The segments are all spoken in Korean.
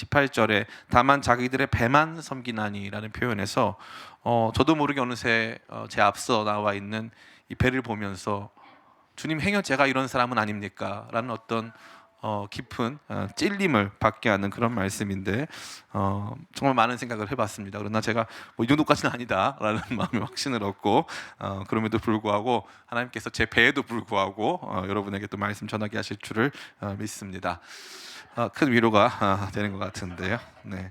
18절에 다만 자기들의 배만 섬기나니라는 표현에서 저도 모르게 어느새 제 앞서 나와 있는 이 배를 보면서 주님 행여 제가 이런 사람은 아닙니까? 라는 어떤 깊은 찔림을 받게 하는 그런 말씀인데 정말 많은 생각을 해봤습니다. 그러나 제가 뭐 이 정도까지는 아니다라는 마음의 확신을 얻고 그럼에도 불구하고 하나님께서 제 배에도 불구하고 여러분에게 또 말씀 전하게 하실 줄을 믿습니다. 큰 위로가 되는 것 같은데요. 네.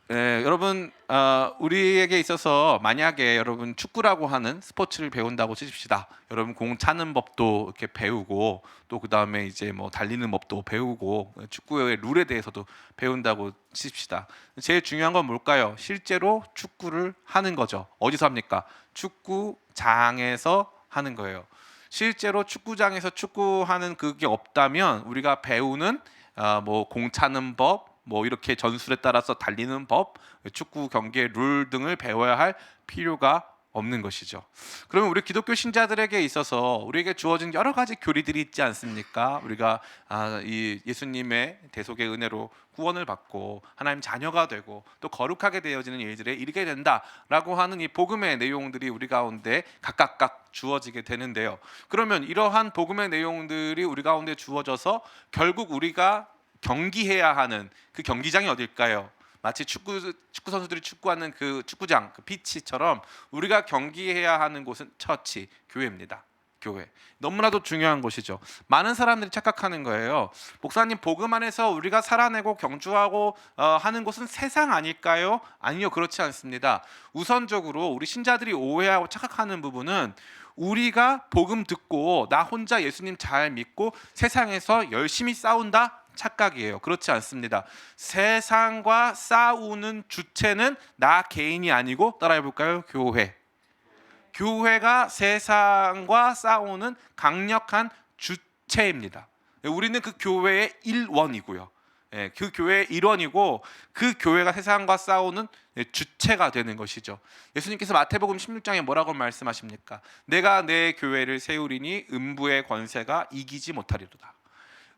여러분 우리에게 있어서 만약에 여러분 축구라고 하는 스포츠를 배운다고 치십시다. 여러분 공 차는 법도 이렇게 배우고 또 그 다음에 이제 뭐 달리는 법도 배우고 축구의 룰에 대해서도 배운다고 치십시다. 제일 중요한 건 뭘까요? 실제로 축구를 하는 거죠. 어디서 합니까? 축구장에서 하는 거예요. 실제로 축구장에서 축구하는 그게 없다면 우리가 배우는 뭐 공 차는 법, 뭐 이렇게 전술에 따라서 달리는 법, 축구 경기의 룰 등을 배워야 할 필요가 없는 것이죠. 그러면 우리 기독교 신자들에게 있어서 우리에게 주어진 여러 가지 교리들이 있지 않습니까? 우리가 이 예수님의 대속의 은혜로 구원을 받고 하나님 자녀가 되고 또 거룩하게 되어지는 일들에 이르게 된다라고 하는 이 복음의 내용들이 우리 가운데 각각 주어지게 되는데요. 그러면 이러한 복음의 내용들이 우리 가운데 주어져서 결국 우리가 경기해야 하는 그 경기장이 어딜까요? 마치 축구 선수들이 축구하는 그 축구장, 그 피치처럼 우리가 경기해야 하는 곳은 처치, 교회입니다. 교회. 너무나도 중요한 곳이죠. 많은 사람들이 착각하는 거예요. 목사님, 복음 안에서 우리가 살아내고 경주하고 하는 곳은 세상 아닐까요? 아니요, 그렇지 않습니다. 우선적으로 우리 신자들이 오해하고 착각하는 부분은 우리가 복음 듣고 나 혼자 예수님 잘 믿고 세상에서 열심히 싸운다? 착각이에요. 그렇지 않습니다. 세상과 싸우는 주체는 나 개인이 아니고 따라해 볼까요? 교회. 교회가 세상과 싸우는 강력한 주체입니다. 우리는 그 교회의 일원이고요. 그 교회의 일원이고 그 교회가 세상과 싸우는 주체가 되는 것이죠. 예수님께서 마태복음 16장에 뭐라고 말씀하십니까? 내가 내 교회를 세우리니 음부의 권세가 이기지 못하리로다.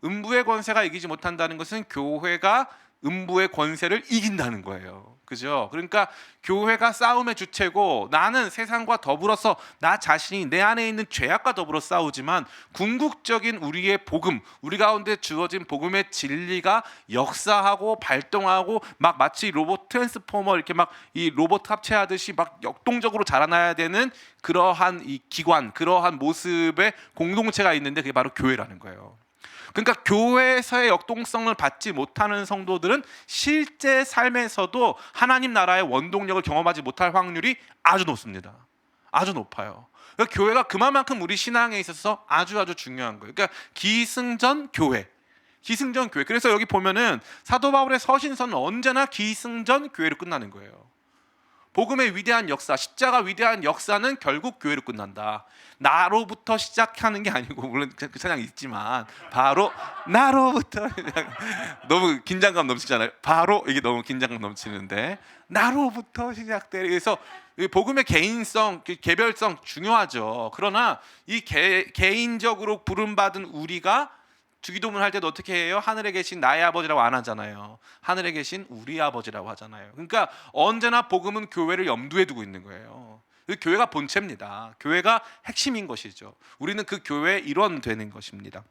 음부의 권세가 이기지 못한다는 것은 교회가 음부의 권세를 이긴다는 거예요. 그죠? 그러니까 교회가 싸움의 주체고 나는 세상과 더불어서 나 자신이 내 안에 있는 죄악과 더불어 싸우지만 궁극적인 우리의 복음, 우리 가운데 주어진 복음의 진리가 역사하고 발동하고 막 마치 로봇 트랜스포머 이렇게 막 이 로봇 합체하듯이 막 역동적으로 자라나야 되는 그러한 이 기관, 그러한 모습의 공동체가 있는데 그게 바로 교회라는 거예요. 그러니까 교회에서의 역동성을 받지 못하는 성도들은 실제 삶에서도 하나님 나라의 원동력을 경험하지 못할 확률이 아주 높습니다. 아주 높아요. 그러니까 교회가 그만큼 우리 신앙에 있어서 아주 중요한 거예요. 그러니까 기승전 교회. 기승전 교회. 그래서 여기 보면은 사도 바울의 서신서는 언제나 기승전 교회로 끝나는 거예요. 복음의 위대한 역사, 십자가 위대한 역사는 결국 교회로 끝난다. 나로부터 시작하는 게 아니고 물론 그 찬양이 있지만 바로 나로부터 너무 긴장감 넘치잖아요. 바로 이게 너무 긴장감 넘치는데 나로부터 시작돼. 그래서 복음의 개인성, 개별성 중요하죠. 그러나 이 개인적으로 부름받은 우리가 주기도문 할 때도 어떻게 해요? 하늘에 계신 나의 아버지라고 안 하잖아요. 하늘에 계신 우리 아버지라고 하잖아요. 그러니까 언제나 복음은 교회를 염두에 두고 있는 거예요. 교회가 본체입니다. 교회가 핵심인 것이죠. 우리는 그 교회의 일원 되는 것입니다.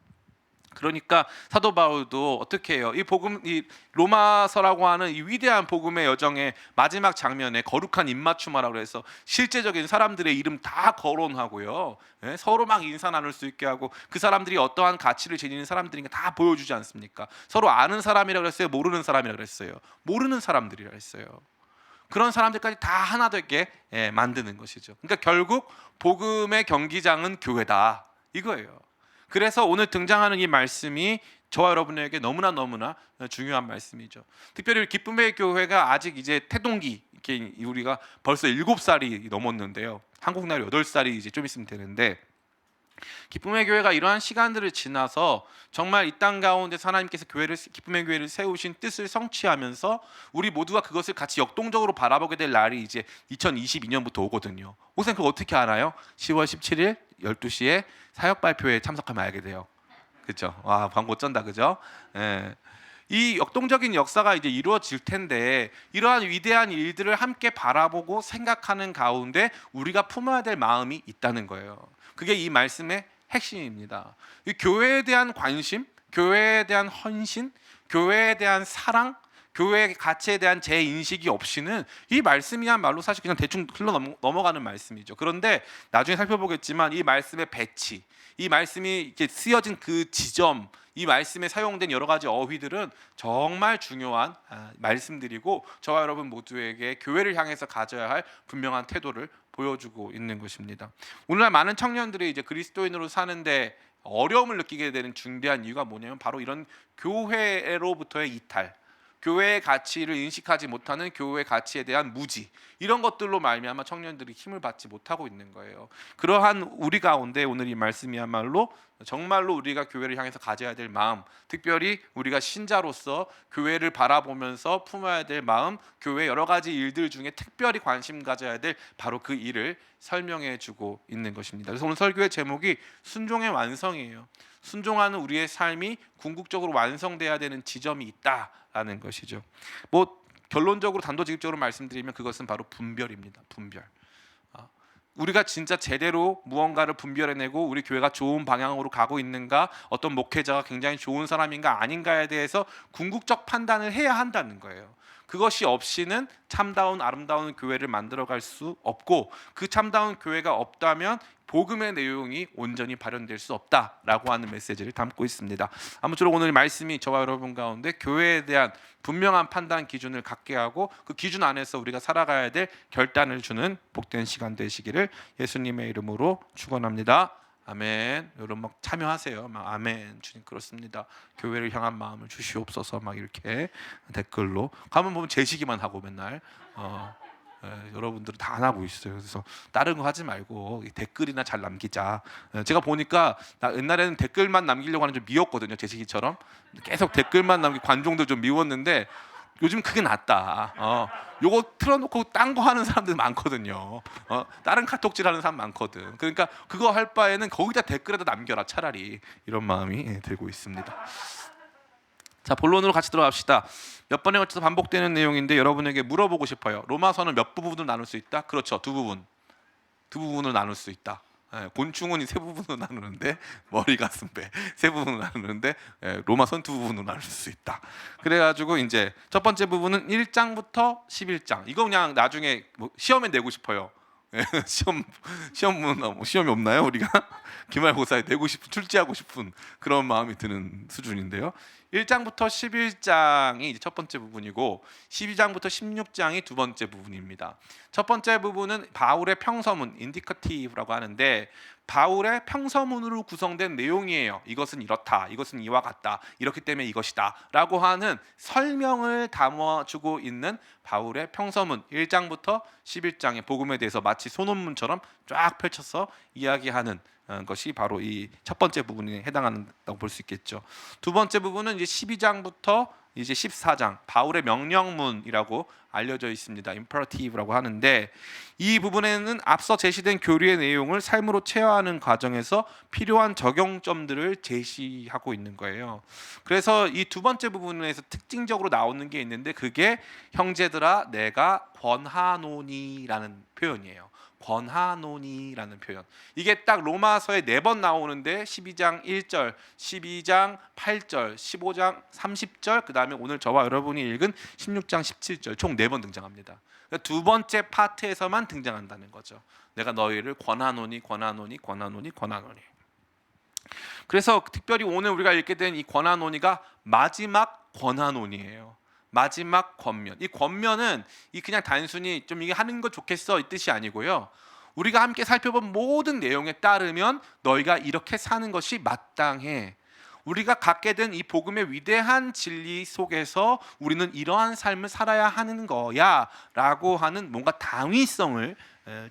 그러니까 사도 바울도 어떻게 해요? 이 복음, 이 로마서라고 하는 이 위대한 복음의 여정의 마지막 장면에 거룩한 입맞춤하라고 해서 실제적인 사람들의 이름 다 거론하고요. 서로 막 인사 나눌 수 있게 하고 그 사람들이 어떠한 가치를 지니는 사람들인가 다 보여주지 않습니까? 서로 아는 사람이라고 했어요? 모르는 사람이라고 했어요? 모르는 사람들이라고 했어요. 그런 사람들까지 다 하나 되게 만드는 것이죠. 그러니까 결국 복음의 경기장은 교회다 이거예요. 그래서 오늘 등장하는 이 말씀이 저와 여러분에게 너무나 중요한 말씀이죠. 특별히 기쁨의 교회가 아직 이제 태동기, 이렇게 우리가 벌써 7살이 넘었는데요. 한국 나이 8살이 이제 좀 있으면 되는데 기쁨의 교회가 이러한 시간들을 지나서 정말 이 땅 가운데 하나님께서 기쁨의 교회를 세우신 뜻을 성취하면서 우리 모두가 그것을 같이 역동적으로 바라보게 될 날이 이제 2022년부터 오거든요. 혹시 그거 어떻게 알아요? 10월 17일 12시에 사역 발표에 참석하면 알게 돼요. 그렇죠? 와, 광고 쩐다, 그죠? 예. 이 역동적인 역사가 이제 이루어질 텐데 이러한 위대한 일들을 함께 바라보고 생각하는 가운데 우리가 품어야 될 마음이 있다는 거예요. 그게 이 말씀의 핵심입니다. 이 교회에 대한 관심, 교회에 대한 헌신, 교회에 대한 사랑, 교회의 가치에 대한 제 인식이 없이는 이 말씀이야말로 사실 그냥 대충 흘러 넘어가는 말씀이죠. 그런데 나중에 살펴보겠지만 이 말씀의 배치, 이 말씀이 이렇게 쓰여진 그 지점, 이 말씀에 사용된 여러 가지 어휘들은 정말 중요한 말씀들이고 저와 여러분 모두에게 교회를 향해서 가져야 할 분명한 태도를 보여주고 있는 것입니다. 오늘날 많은 청년들이 이제 그리스도인으로 사는데 어려움을 느끼게 되는 중대한 이유가 뭐냐면 바로 이런 교회로부터의 이탈, 교회의 가치를 인식하지 못하는 교회의 가치에 대한 무지, 이런 것들로 말미암아 청년들이 힘을 받지 못하고 있는 거예요. 그러한 우리 가운데 오늘 이 말씀이야말로 정말로 우리가 교회를 향해서 가져야 될 마음, 특별히 우리가 신자로서 교회를 바라보면서 품어야 될 마음, 교회 여러 가지 일들 중에 특별히 관심 가져야 될 바로 그 일을 설명해 주고 있는 것입니다. 그래서 오늘 설교의 제목이 순종의 완성이에요. 순종하는 우리의 삶이 궁극적으로 완성돼야 되는 지점이 있다라는 것이죠. 뭐 결론적으로 단도직입적으로 말씀드리면 그것은 바로 분별입니다. 분별. 우리가 진짜 제대로 무언가를 분별해내고 우리 교회가 좋은 방향으로 가고 있는가, 어떤 목회자가 굉장히 좋은 사람인가 아닌가에 대해서 궁극적 판단을 해야 한다는 거예요. 그것이 없이는 참다운 아름다운 교회를 만들어갈 수 없고, 그 참다운 교회가 없다면 복음의 내용이 온전히 발현될 수 없다라고 하는 메시지를 담고 있습니다. 아무쪼록 오늘 말씀이 저와 여러분 가운데 교회에 대한 분명한 판단 기준을 갖게 하고 그 기준 안에서 우리가 살아가야 될 결단을 주는 복된 시간 되시기를 예수님의 이름으로 축원합니다. 아멘. 여러분 막 참여하세요. 막 아멘. 주님 그렇습니다. 교회를 향한 마음을 주시옵소서. 막 이렇게 댓글로 가면 보면 제시기만 하고 맨날 여러분들은 다 안 하고 있어요. 그래서 다른 거 하지 말고 댓글이나 잘 남기자. 제가 보니까 옛날에는 댓글만 남기려고 하는 좀 미웠거든요. 제시기처럼 계속 댓글만 남기 관종들 좀 미웠는데 요즘 그게 낫다. 요거 틀어놓고 딴 거 하는 사람들 많거든요. 다른 카톡질 하는 사람 많거든. 그러니까 그거 할 바에는 거기다 댓글에다 남겨라 차라리, 이런 마음이 들고 있습니다. 자, 본론으로 같이 들어갑시다. 몇 번에 걸쳐서 반복되는 내용인데 여러분에게 물어보고 싶어요. 로마서는 몇 부분으로 나눌 수 있다? 그렇죠, 두 부분으로 나눌 수 있다. 곤충은 세 부분으로 나누는데 머리, 가슴, 배 세 부분으로 나누는데 로마서는 두 부분으로 나눌 수 있다. 그래가지고 이제 첫 번째 부분은 1장부터 11장. 이거 그냥 나중에 뭐 시험에 내고 싶어요. 시험이 없나요? 우리가 기말고사에 내고 싶은, 출제하고 싶은 그런 마음이 드는 수준인데요. 1장부터 11장이 첫 번째 부분이고 12장부터 16장이 두 번째 부분입니다. 첫 번째 부분은 바울의 평서문, 인디커티브라고 하는데 바울의 평서문으로 구성된 내용이에요. 이것은 이렇다, 이것은 이와 같다, 이렇기 때문에 이것이다 라고 하는 설명을 담아주고 있는 바울의 평서문 1장부터 11장의 복음에 대해서 마치 소논문처럼 쫙 펼쳐서 이야기하는 것이 바로 이 첫 번째 부분에 해당한다고 볼 수 있겠죠. 두 번째 부분은 이제 12장부터 이제 14장, 바울의 명령문이라고 알려져 있습니다. 임퍼러티브라고 하는데 이 부분에는 앞서 제시된 교리의 내용을 삶으로 체화하는 과정에서 필요한 적용점들을 제시하고 있는 거예요. 그래서 이 두 번째 부분에서 특징적으로 나오는 게 있는데 그게 형제들아 내가 권하노니라는 표현이에요. 권하노니라는 표현. 이게 딱 로마서에 4번 나오는데 12장 1절, 12장 8절, 15장 30절, 그 다음에 오늘 저와 여러분이 읽은 16장 17절 총 4번 등장합니다. 그러니까 두 번째 파트에서만 등장한다는 거죠. 내가 너희를 권하노니 권하노니 권하노니 권하노니. 그래서 특별히 오늘 우리가 읽게 된 이 권하노니가 마지막 권하노니예요. 마지막 권면. 이 권면은 이 그냥 단순히 좀 이게 하는 거 좋겠어 이 뜻이 아니고요. 우리가 함께 살펴본 모든 내용에 따르면 너희가 이렇게 사는 것이 마땅해. 우리가 갖게 된 이 복음의 위대한 진리 속에서 우리는 이러한 삶을 살아야 하는 거야라고 하는 뭔가 당위성을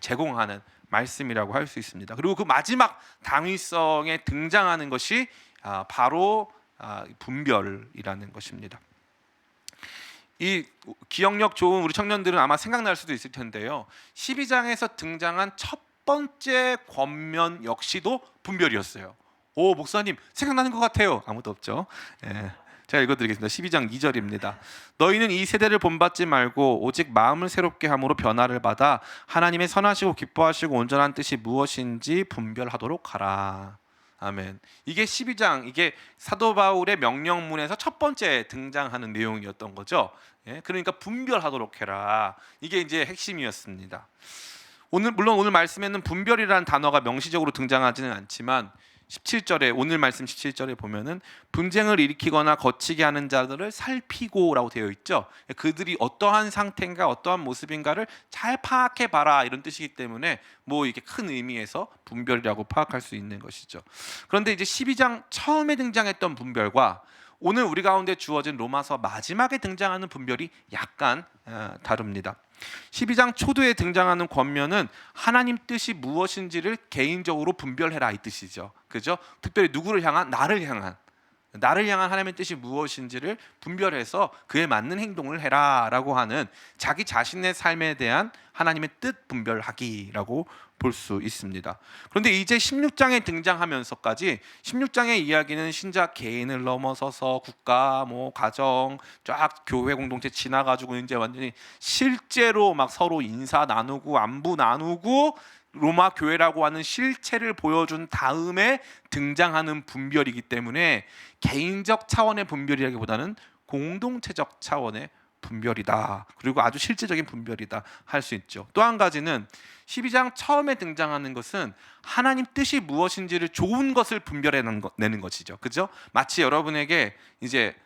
제공하는 말씀이라고 할 수 있습니다. 그리고 그 마지막 당위성에 등장하는 것이 바로 분별이라는 것입니다. 이 기억력 좋은 우리 청년들은 아마 생각날 수도 있을 텐데요. 12장에서 등장한 첫 번째 권면 역시도 분별이었어요. 오, 목사님 생각나는 것 같아요. 아무도 없죠. 제가 읽어드리겠습니다. 12장 2절입니다. 너희는 이 세대를 본받지 말고 오직 마음을 새롭게 함으로 변화를 받아 하나님의 선하시고 기뻐하시고 온전한 뜻이 무엇인지 분별하도록 하라. 아멘. 이게 12장, 이게 사도 바울의 명령문에서 첫 번째 등장하는 내용이었던 거죠. 예? 그러니까 분별하도록 해라. 이게 이제 핵심이었습니다. 물론 오늘 말씀에는 분별이라는 단어가 명시적으로 등장하지는 않지만 17절에, 오늘 말씀 17절에 보면은 분쟁을 일으키거나 거치게 하는 자들을 살피고라고 되어 있죠. 그들이 어떠한 상태인가 어떠한 모습인가를 잘 파악해 봐라, 이런 뜻이기 때문에 뭐 이게 큰 의미에서 분별이라고 파악할 수 있는 것이죠. 그런데 이제 12장 처음에 등장했던 분별과 오늘 우리 가운데 주어진 로마서 마지막에 등장하는 분별이 약간 다릅니다. 12장 초두에 등장하는 권면은 하나님 뜻이 무엇인지를 개인적으로 분별해라, 이 뜻이죠. 그죠? 특별히 누구를 향한? 나를 향한 하나님의 뜻이 무엇인지를 분별해서 그에 맞는 행동을 해라라고 하는 자기 자신의 삶에 대한 하나님의 뜻 분별하기라고 볼 수 있습니다. 그런데 이제 16장에 등장하면서까지 16장의 이야기는 신자 개인을 넘어서서 국가, 뭐 가정, 쫙 교회 공동체 지나가지고 이제 완전히 실제로 막 서로 인사 나누고 안부 나누고 로마 교회라고 하는 실체를 보여준 다음에 등장하는 분별이기 때문에 개인적 차원의 분별이라기보다는 공동체적 차원의 분별이다. 그리고 아주 실제적인 분별이다 할 수 있죠. 또 한 가지는 12장 처음에 등장하는 것은 하나님 뜻이 무엇인지를 좋은 것을 분별해내는 것이죠. 그죠? 마치 여러분에게 이제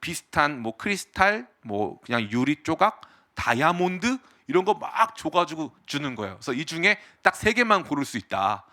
비슷한 뭐 크리스탈, 뭐 그냥 유리 조각, 다이아몬드 이런 거 막 줘가지고 주는 거예요. 그래서 이 중에 딱 3개만 고를 수 있다.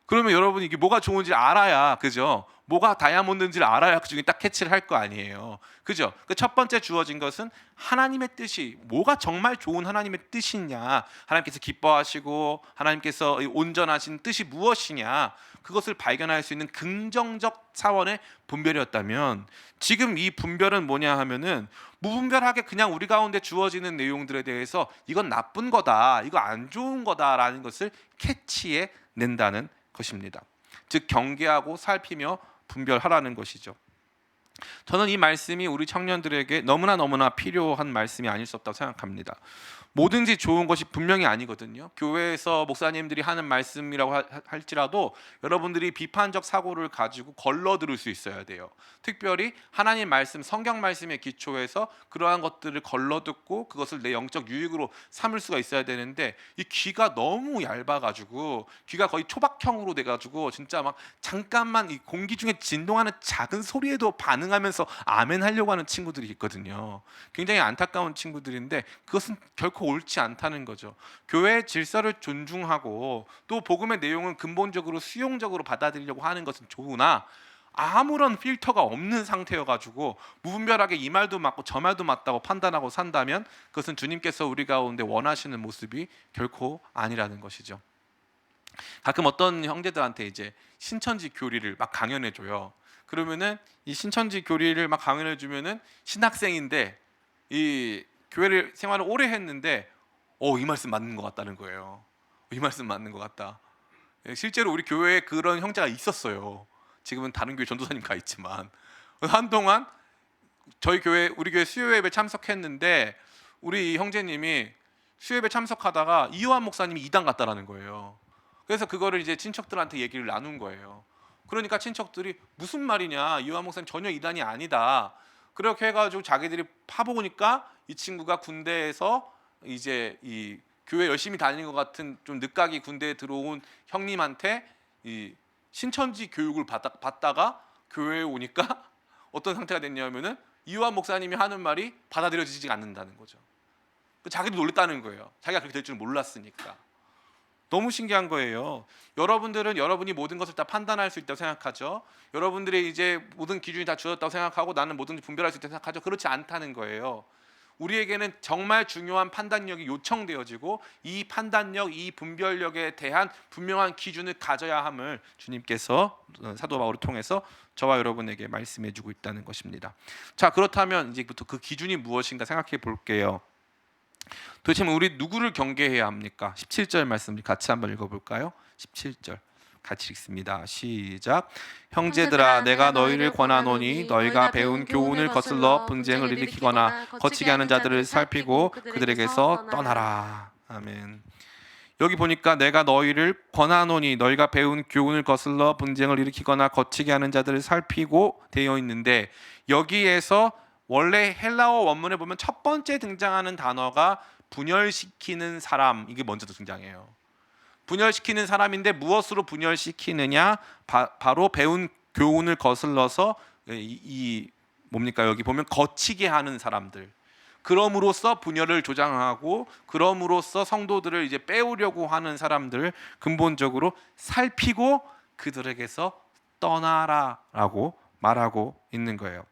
그러면 여러분이 이게 뭐가 좋은지 알아야, 그죠? 뭐가 다이아몬드인지를 알아야 그 중에 딱 캐치를 할 거 아니에요. 그죠? 그 첫 번째 주어진 것은 하나님의 뜻이, 뭐가 정말 좋은 하나님의 뜻이냐, 하나님께서 기뻐하시고 하나님께서 온전하신 뜻이 무엇이냐, 그것을 발견할 수 있는 긍정적 차원의 분별이었다면, 지금 이 분별은 뭐냐 하면은 무분별하게 그냥 우리 가운데 주어지는 내용들에 대해서 이건 나쁜 거다, 이거 안 좋은 거다라는 것을 캐치해 낸다는 것입니다. 즉 경계하고 살피며 분별하라는 것이죠. 저는 이 말씀이 우리 청년들에게 너무나 필요한 말씀이 아닐 수 없다고 생각합니다. 뭐든지 좋은 것이 분명히 아니거든요. 교회에서 목사님들이 하는 말씀이라고 할지라도 여러분들이 비판적 사고를 가지고 걸러 들을 수 있어야 돼요. 특별히 하나님 말씀, 성경 말씀에 기초해서 그러한 것들을 걸러 듣고 그것을 내 영적 유익으로 삼을 수가 있어야 되는데, 이 귀가 너무 얇아가지고 귀가 거의 초박형으로 돼가지고 진짜 막 잠깐만 이 공기 중에 진동하는 작은 소리에도 반응하면서 아멘 하려고 하는 친구들이 있거든요. 굉장히 안타까운 친구들인데 그것은 결코 옳지 않다는 거죠. 교회의 질서를 존중하고 또 복음의 내용은 근본적으로 수용적으로 받아들이려고 하는 것은 좋으나, 아무런 필터가 없는 상태여가지고 무분별하게 이 말도 맞고 저 말도 맞다고 판단하고 산다면 그것은 주님께서 우리 가운데 원하시는 모습이 결코 아니라는 것이죠. 가끔 어떤 형제들한테 이제 신천지 교리를 막 강연해 줘요. 그러면은 이 신천지 교리를 막 강연해 주면은 신학생인데 이 교회를 생활을 오래 했는데 이 말씀 맞는 것 같다는 거예요. 이 말씀 맞는 것 같다. 실제로 우리 교회에 그런 형제가 있었어요. 지금은 다른 교회 전도사님 가 있지만 한동안 우리 교회 수요 예배 참석했는데 우리 형제님이 수요 예배 참석하다가 이요한 목사님이 이단 갔다라는 거예요. 그래서 그거를 이제 친척들한테 얘기를 나눈 거예요. 그러니까 친척들이 무슨 말이냐, 이요한 목사님 전혀 이단이 아니다. 그렇게 해가지고 자기들이 파보니까 이 친구가 군대에서 이제 이 교회 열심히 다니는 것 같은 좀 늦가기 군대에 들어온 형님한테 이 신천지 교육을 받다가 교회에 오니까 어떤 상태가 됐냐면은 이요한 목사님이 하는 말이 받아들여지지 않는다는 거죠. 자기도 놀랬다는 거예요. 자기가 그렇게 될 줄 몰랐으니까. 너무 신기한 거예요. 여러분들은 여러분이 모든 것을 다 판단할 수 있다고 생각하죠. 여러분들의 이제 모든 기준이 다 주어졌다고 생각하고 나는 뭐든지 분별할 수 있다고 생각하죠. 그렇지 않다는 거예요. 우리에게는 정말 중요한 판단력이 요청되어지고 이 판단력, 이 분별력에 대한 분명한 기준을 가져야 함을 주님께서 사도 바울을 통해서 저와 여러분에게 말씀해주고 있다는 것입니다. 자, 그렇다면 이제부터 그 기준이 무엇인가 생각해 볼게요. 도대체 우리 누구를 경계해야 합니까? 17절 말씀 같이 한번 읽어볼까요? 17절. 같이 읽습니다. 시작. 형제들아 내가 너희를 권하노니 너희가 배운 교훈을 거슬러 분쟁을 일으키거나 거치게 하는 자들을 살피고 그들에게서 떠나라. 아멘. 여기 보니까 내가 너희를 권하노니 너희가 배운 교훈을 거슬러 분쟁을 일으키거나 거치게 하는 자들을 살피고 되어 있는데, 여기에서 원래 헬라어 원문에 보면 첫 번째 등장하는 단어가 분열시키는 사람, 이게 먼저 등장해요. 분열시키는 사람인데 무엇으로 분열시키느냐? 바로 배운 교훈을 거슬러서 뭡니까? 여기 보면 거치게 하는 사람들. 그럼으로써 분열을 조장하고 그럼으로써 성도들을 이제 빼오려고 하는 사람들을 근본적으로 살피고 그들에게서 떠나라라고 말하고 있는 거예요.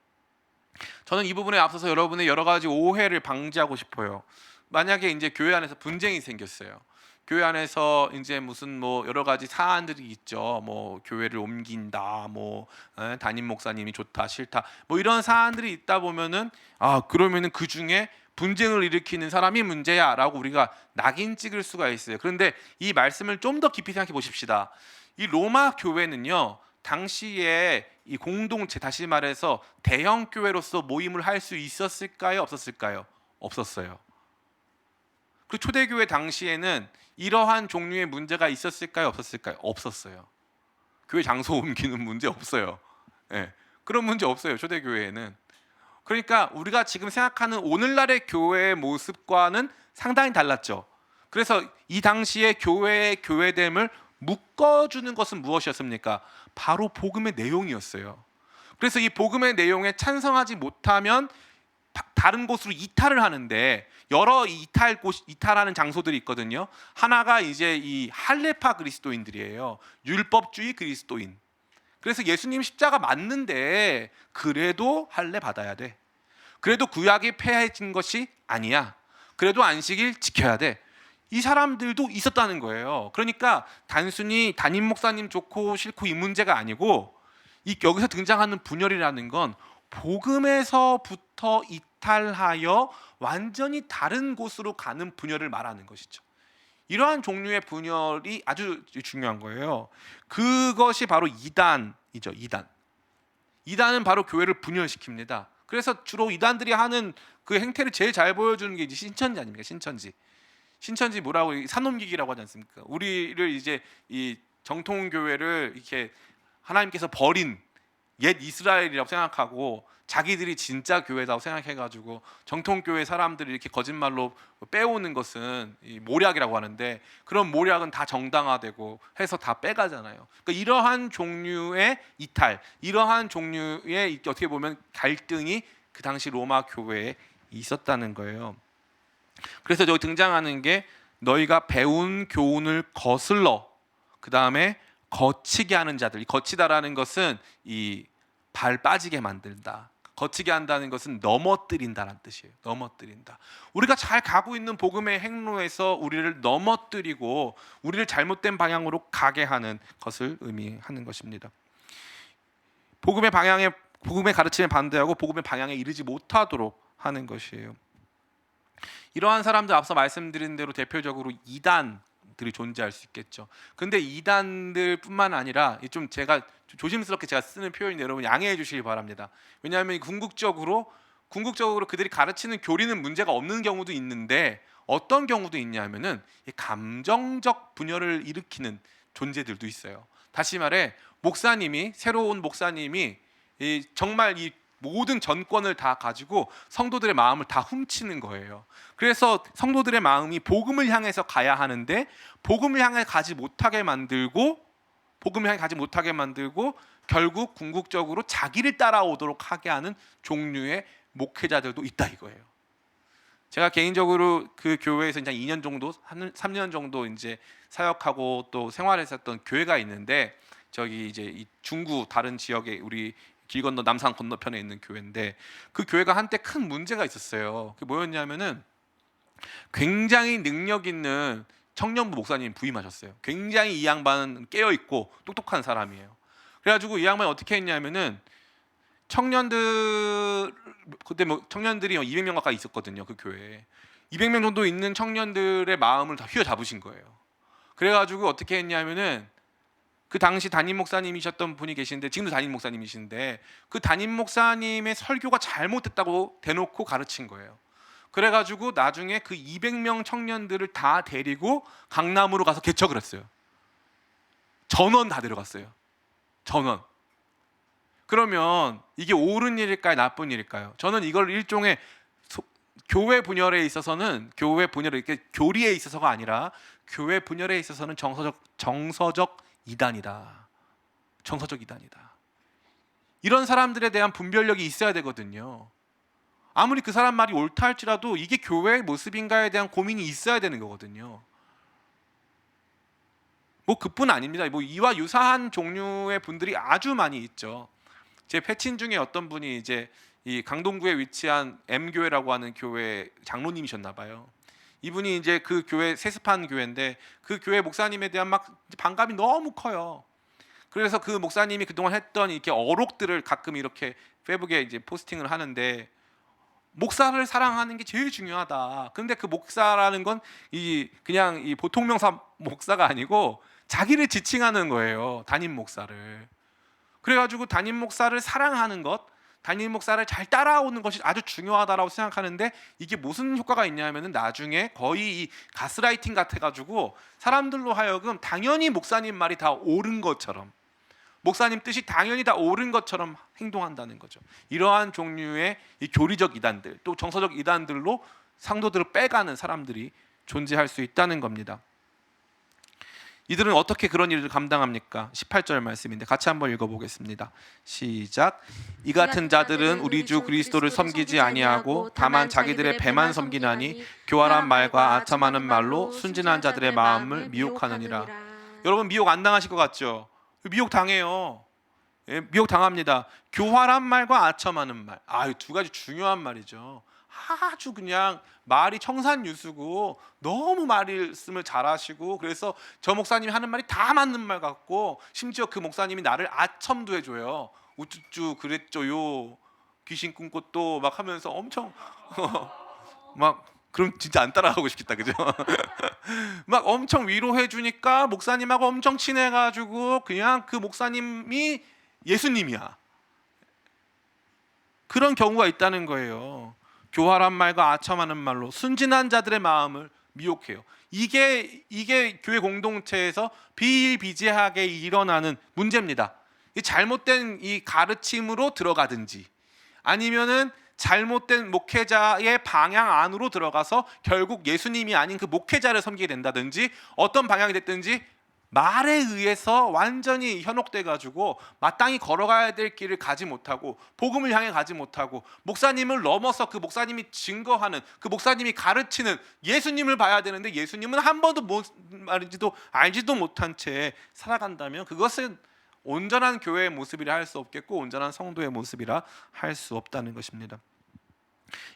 저는 이 부분에 앞서서 여러분의 여러 가지 오해를 방지하고 싶어요. 만약에 이제 교회 안에서 분쟁이 생겼어요. 교회 안에서 이제 무슨 뭐 여러 가지 사안들이 있죠. 뭐 교회를 옮긴다, 뭐 담임 목사님이 좋다, 싫다, 뭐 이런 사안들이 있다 보면은 그러면은 그 중에 분쟁을 일으키는 사람이 문제야라고 우리가 낙인 찍을 수가 있어요. 그런데 이 말씀을 좀 더 깊이 생각해 보십시다. 이 로마 교회는요, 당시에 이 공동체, 다시 말해서 대형 교회로서 모임을 할 수 있었을까요? 없었을까요? 없었어요. 그 초대교회 당시에는 이러한 종류의 문제가 있었을까요? 없었을까요? 없었어요. 교회 장소 옮기는 문제 없어요. 그런 문제 없어요, 초대교회에는. 그러니까 우리가 지금 생각하는 오늘날의 교회의 모습과는 상당히 달랐죠. 그래서 이 당시에 교회의 교회됨을 묶어주는 것은 무엇이었습니까? 바로 복음의 내용이었어요. 그래서 이 복음의 내용에 찬성하지 못하면 다른 곳으로 이탈을 하는데, 여러 이탈하는 장소들이 있거든요. 하나가 이제 이 할례파 그리스도인들이에요. 율법주의 그리스도인. 그래서 예수님 십자가 맞는데 그래도 할례 받아야 돼. 그래도 구약이 폐해진 것이 아니야. 그래도 안식일 지켜야 돼. 이 사람들도 있었다는 거예요. 그러니까 단순히 담임 목사님 좋고 싫고 이 문제가 아니고, 여기서 등장하는 분열이라는 건 복음에서부터 이탈하여 완전히 다른 곳으로 가는 분열을 말하는 것이죠. 이러한 종류의 분열이 아주 중요한 거예요. 그것이 바로 이단이죠. 이단은 바로 교회를 분열시킵니다. 그래서 주로 이단들이 하는 그 행태를 제일 잘 보여주는 게 이제 신천지 아닙니까? 신천지 뭐라고, 산옮기기라고 하지 않습니까? 우리를 이제 이 정통 교회를 이렇게 하나님께서 버린 옛 이스라엘이라고 생각하고 자기들이 진짜 교회라고 생각해가지고 정통교회 사람들이 이렇게 거짓말로 빼오는 것은 이 모략이라고 하는데, 그런 모략은 다 정당화되고 해서 다 빼가잖아요. 그러니까 이러한 종류의 이탈, 이러한 종류의 어떻게 보면 갈등이 그 당시 로마 교회에 있었다는 거예요. 그래서 여기 등장하는 게 너희가 배운 교훈을 거슬러, 그 다음에 거치게 하는 자들. 이 거치다라는 것은 이 발 빠지게 만든다. 거치게 한다는 것은 넘어뜨린다는 뜻이에요. 넘어뜨린다. 우리가 잘 가고 있는 복음의 행로에서 우리를 넘어뜨리고 우리를 잘못된 방향으로 가게 하는 것을 의미하는 것입니다. 복음의 가르침에 반대하고 복음의 방향에 이르지 못하도록 하는 것이에요. 이러한 사람들, 앞서 말씀드린 대로 대표적으로 이단들이 존재할 수 있겠죠. 근데 이단들뿐만 아니라 좀 제가 조심스럽게 쓰는 표현인데 여러분 양해해 주시기 바랍니다. 왜냐하면 궁극적으로 그들이 가르치는 교리는 문제가 없는 경우도 있는데, 어떤 경우도 있냐면은 감정적 분열을 일으키는 존재들도 있어요. 다시 말해, 새로운 목사님이 정말 이 모든 전권을 다 가지고 성도들의 마음을 다 훔치는 거예요. 그래서 성도들의 마음이 복음을 향해서 가야 하는데 복음을 향해 가지 못하게 만들고 결국 궁극적으로 자기를 따라오도록 하게 하는 종류의 목회자들도 있다 이거예요. 제가 개인적으로 그 교회에서 이제 2년 정도, 3년 정도 이제 사역하고 또 생활했었던 교회가 있는데, 저기 이제 이 중구 다른 지역에 우리 길 건너 남산 건너편에 있는 교회인데, 그 교회가 한때 큰 문제가 있었어요. 그게 뭐였냐면은 굉장히 능력 있는 청년부 목사님 부임하셨어요. 굉장히 이 양반은 깨어 있고 똑똑한 사람이에요. 그래가지고 이 양반이 어떻게 했냐면은 그때 청년들이 200명 가까이 있었거든요. 그 교회에 200명 정도 있는 청년들의 마음을 다 휘어잡으신 거예요. 그래가지고 어떻게 했냐면은 그 당시 담임 목사님이셨던 분이 계신데 지금도 담임 목사님이신데 그 담임 목사님의 설교가 잘못됐다고 대놓고 가르친 거예요. 그래가지고 나중에 그 200명 청년들을 다 데리고 강남으로 가서 개척을 했어요. 전원 다 데려갔어요. 전원. 그러면 이게 옳은 일일까요? 나쁜 일일까요? 저는 이걸 일종의 교회 분열에 있어서는 교회 분열에 이렇게 교리에 있어서가 아니라 교회 분열에 있어서는 정서적 이단이다. 정서적 이단이다. 이런 사람들에 대한 분별력이 있어야 되거든요. 아무리 그 사람 말이 옳다 할지라도 이게 교회의 모습인가에 대한 고민이 있어야 되는 거거든요. 뭐 그뿐 아닙니다. 뭐 이와 유사한 종류의 분들이 아주 많이 있죠. 제 패친 중에 어떤 분이 이제 이 강동구에 위치한 M교회라고 하는 교회 장로님이셨나 봐요. 이분이 이제 그 교회 세습한 교회인데 그 교회 목사님에 대한 막 반감이 너무 커요. 그래서 그 목사님이 그동안 했던 이렇게 어록들을 가끔 이렇게 페이북에 이제 포스팅을 하는데 목사를 사랑하는 게 제일 중요하다. 근데 그 목사라는 건 그냥 이 보통 명사 목사가 아니고 자기를 지칭하는 거예요. 담임 목사를. 그래가지고 담임 목사를 사랑하는 것, 담임 목사를 잘 따라오는 것이 아주 중요하다라고 생각하는데 이게 무슨 효과가 있냐면은 나중에 거의 이 가스라이팅 같아가지고 사람들로 하여금 당연히 목사님 말이 다 옳은 것처럼, 목사님 뜻이 당연히 다 옳은 것처럼 행동한다는 거죠. 이러한 종류의 이 교리적 이단들, 또 정서적 이단들로 상도들을 빼가는 사람들이 존재할 수 있다는 겁니다. 이들은 어떻게 그런 일을 감당합니까? 18절 말씀인데 같이 한번 읽어보겠습니다. 시작. 이 같은 자들은 우리 주 그리스도를 섬기지 아니하고 다만 자기들의 배만 섬기나니 교활한 말과 아첨하는 말로 순진한 자들의 마음을 미혹하느니라. 여러분 미혹 안 당하실 것 같죠? 미혹 당해요. 예, 미혹 당합니다. 교활한 말과 아첨하는 말. 이 두 가지 중요한 말이죠. 아주 그냥 말이 청산유수고 너무 말씀을 잘하시고 그래서 저 목사님이 하는 말이 다 맞는 말 같고 심지어 그 목사님이 나를 아첨도 해줘요. 우쭈쭈 그랬죠요. 귀신 꿈꿨도 막 하면서 엄청 막 그럼 진짜 안 따라가고 싶겠다, 그죠? 막 엄청 위로해 주니까 목사님하고 엄청 친해가지고 그냥 그 목사님이 예수님이야. 그런 경우가 있다는 거예요. 교활한 말과 아첨하는 말로 순진한 자들의 마음을 미혹해요. 이게 교회 공동체에서 비일비재하게 일어나는 문제입니다. 이 잘못된 이 가르침으로 들어가든지 아니면은 잘못된 목회자의 방향 안으로 들어가서 결국 예수님이 아닌 그 목회자를 섬기게 된다든지 어떤 방향이 됐든지 말에 의해서 완전히 현혹돼 가지고 마땅히 걸어가야 될 길을 가지 못하고 복음을 향해 가지 못하고 목사님을 넘어서 그 목사님이 증거하는 그 목사님이 가르치는 예수님을 봐야 되는데 예수님은 한 번도 못 말인지도 알지도 못한 채 살아간다면 그것은 온전한 교회의 모습이라 할 수 없겠고 온전한 성도의 모습이라 할 수 없다는 것입니다.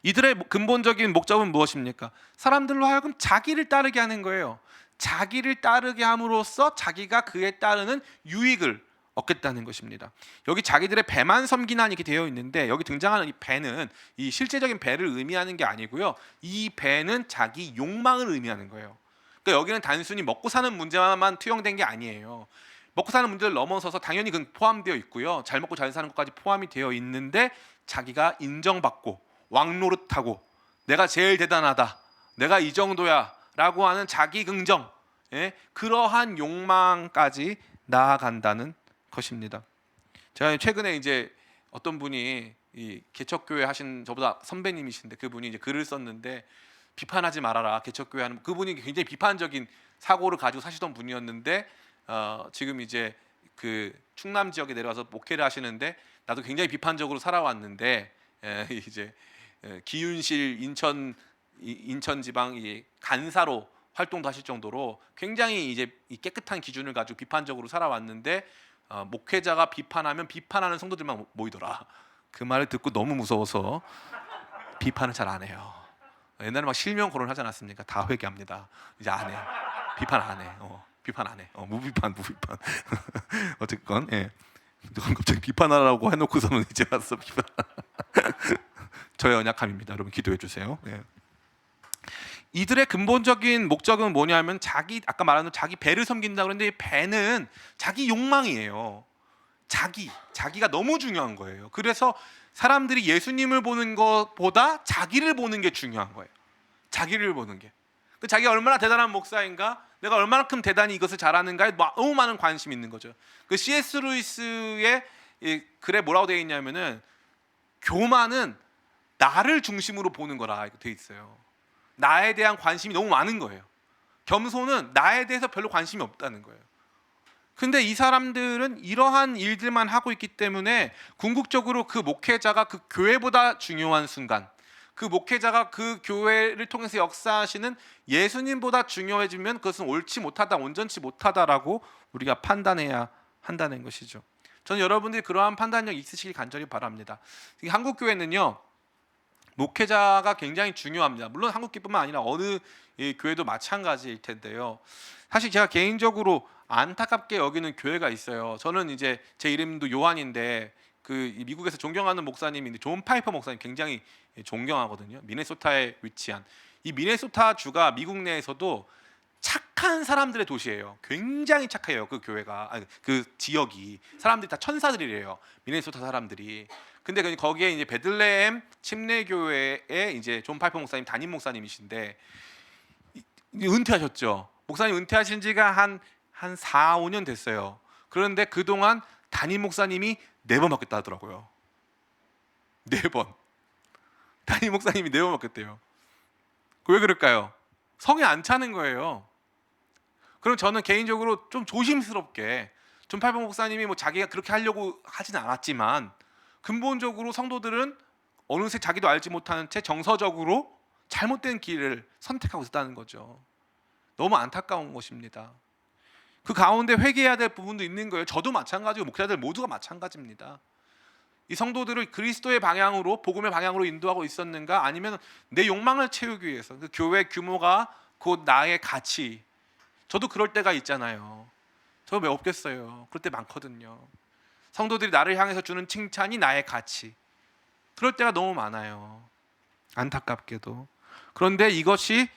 이들의 근본적인 목적은 무엇입니까? 사람들로 하여금 자기를 따르게 하는 거예요. 자기를 따르게 함으로써 자기가 그에 따르는 유익을 얻겠다는 것입니다. 여기 자기들의 배만 섬기나니 이렇게 되어 있는데 여기 등장하는 이 배는 이 실제적인 배를 의미하는 게 아니고요. 이 배는 자기 욕망을 의미하는 거예요. 그러니까 여기는 단순히 먹고 사는 문제만 투영된 게 아니에요. 먹고 사는 문제를 넘어서서 당연히 그건 포함되어 있고요. 잘 먹고 잘 사는 것까지 포함이 되어 있는데 자기가 인정받고 왕노릇하고 내가 제일 대단하다. 내가 이 정도야. 라고 하는 자기 긍정, 그러한 욕망까지 나아간다는 것입니다. 제가 최근에 이제 어떤 분이 이 개척교회 하신 저보다 선배님이신데 그분이 이제 글을 썼는데 비판하지 말아라 개척교회 하는 그분이 굉장히 비판적인 사고를 가지고 사시던 분이었는데 지금 이제 그 충남 지역에 내려와서 목회를 하시는데 나도 굉장히 비판적으로 살아왔는데 이제 기윤실 인천 지방 간사로 활동도 하실 정도로 굉장히 이제 깨끗한 기준을 가지고 비판적으로 살아왔는데 목회자가 비판하면 비판하는 성도들만 모이더라. 그 말을 듣고 너무 무서워서 비판을 잘 안 해요. 옛날에 막 실명 거론 하지 않았습니까? 다 회개합니다. 이제 안 해. 비판 안 해. 비판 안 해. 무비판. 어쨌건 누가 갑자기 비판하라고 해놓고서는 이제 와서 비판. 저의 언약함입니다. 여러분 기도해 주세요. 이들의 근본적인 목적은 뭐냐면 아까 말한 자기 배를 섬긴다. 그런데 이 배는 자기 욕망이에요. 자기가 너무 중요한 거예요. 그래서 사람들이 예수님을 보는 것보다 자기를 보는 게 중요한 거예요. 자기를 보는 게. 자기가 얼마나 대단한 목사인가, 내가 얼마만큼 대단히 이것을 잘하는가에 너무 많은 관심이 있는 거죠. 그 C.S. 루이스의 글에 뭐라고 되어 있냐면은 교만은 나를 중심으로 보는 거라 되어 있어요. 나에 대한 관심이 너무 많은 거예요. 겸손은 나에 대해서 별로 관심이 없다는 거예요. 근데 이 사람들은 이러한 일들만 하고 있기 때문에 궁극적으로 그 목회자가 그 교회보다 중요한 순간, 그 목회자가 그 교회를 통해서 역사하시는 예수님보다 중요해지면 그것은 옳지 못하다, 온전치 못하다라고 우리가 판단해야 한다는 것이죠. 저는 여러분들이 그러한 판단력 있으시길 간절히 바랍니다. 한국 교회는요, 목회자가 굉장히 중요합니다. 물론 한국교회뿐만 아니라 어느 교회도 마찬가지일 텐데요. 사실 제가 개인적으로 안타깝게 여기는 교회가 있어요. 저는 이제 제 이름도 요한인데 그 미국에서 존경하는 목사님인데 존 파이퍼 목사님 굉장히 존경하거든요. 미네소타에 위치한 이 미네소타 주가 미국 내에서도 착한 사람들의 도시예요. 굉장히 착해요. 그 교회가, 그 지역이. 사람들이 다 천사들이래요. 미네소타 사람들이. 근데 거기에 이제 베들레헴 침례교회에 이제 존 파이퍼 목사님 담임 목사님이신데 은퇴하셨죠. 목사님 은퇴하신 지가 한 4, 5년 됐어요. 그런데 그동안 담임 목사님이 4번 바뀌었다 하더라고요. 4번. 담임 목사님이 4번 바뀌었대요. 왜 그럴까요? 성에 안 차는 거예요. 그럼 저는 개인적으로 좀 조심스럽게, 존 파이퍼 목사님이 뭐 자기가 그렇게 하려고 하진 않았지만 근본적으로 성도들은 어느새 자기도 알지 못하는 채 정서적으로 잘못된 길을 선택하고 있다는 거죠. 너무 안타까운 것입니다. 그 가운데 회개해야 될 부분도 있는 거예요. 저도 마찬가지고 목사들 모두가 마찬가지입니다. 이 성도들을 그리스도의 방향으로, 복음의 방향으로 인도하고 있었는가, 아니면 내 욕망을 채우기 위해서, 그 교회 규모가 곧 나의 가치. 저도 그럴 때가 있잖아요. 저 왜 없겠어요. 그럴 때 많거든요. 성도들이 나를 향해서 주는 칭찬이 나의 가치. 그럴 때가 너무 많아요. 안타깝게도. 그런데 이것이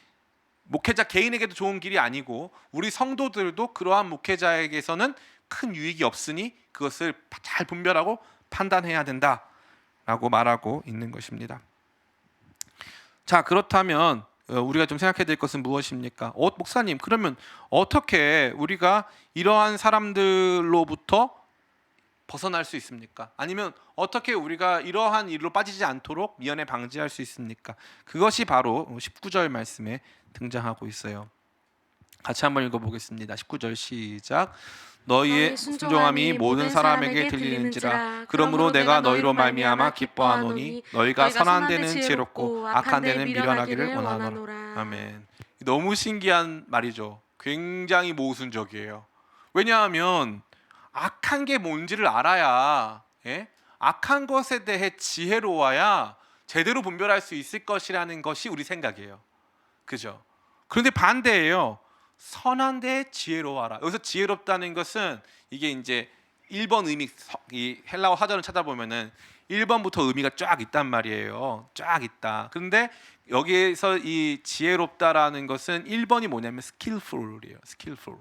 목회자 개인에게도 좋은 길이 아니고 우리 성도들도 그러한 목회자에게서는 큰 유익이 없으니 그것을 잘 분별하고 판단해야 된다라고 말하고 있는 것입니다. 자, 그렇다면 우리가 좀 생각해야 될 것은 무엇입니까? 목사님, 그러면 어떻게 우리가 이러한 사람들로부터 벗어날 수 있습니까? 아니면 어떻게 우리가 이러한 일로 빠지지 않도록 미연에 방지할 수 있습니까? 그것이 바로 19절 말씀에 등장하고 있어요. 같이 한번 읽어보겠습니다. 19절 시작. 너희의 순종함이 모든 사람에게 들리는지라. 그러므로 내가 너희로 말미암아 기뻐하노니 너희가 선한 데는 지혜롭고 악한 데는 미련하기를 원하노라. 아멘. 너무 신기한 말이죠. 굉장히 모순적이에요. 왜냐하면 악한 게 뭔지를 알아야, 악한 것에 대해 지혜로워야 제대로 분별할 수 있을 것이라는 것이 우리 생각이에요. 그죠? 그런데 반대예요. 선한 데 지혜로워라. 여기서 지혜롭다는 것은 이게 이제 1번 의미, 이 헬라어 사전을 찾아보면은 1번부터 의미가 쫙 있단 말이에요. 쫙 있다. 그런데 여기에서 이 지혜롭다라는 것은 1번이 뭐냐면 skillful이에요. skillful.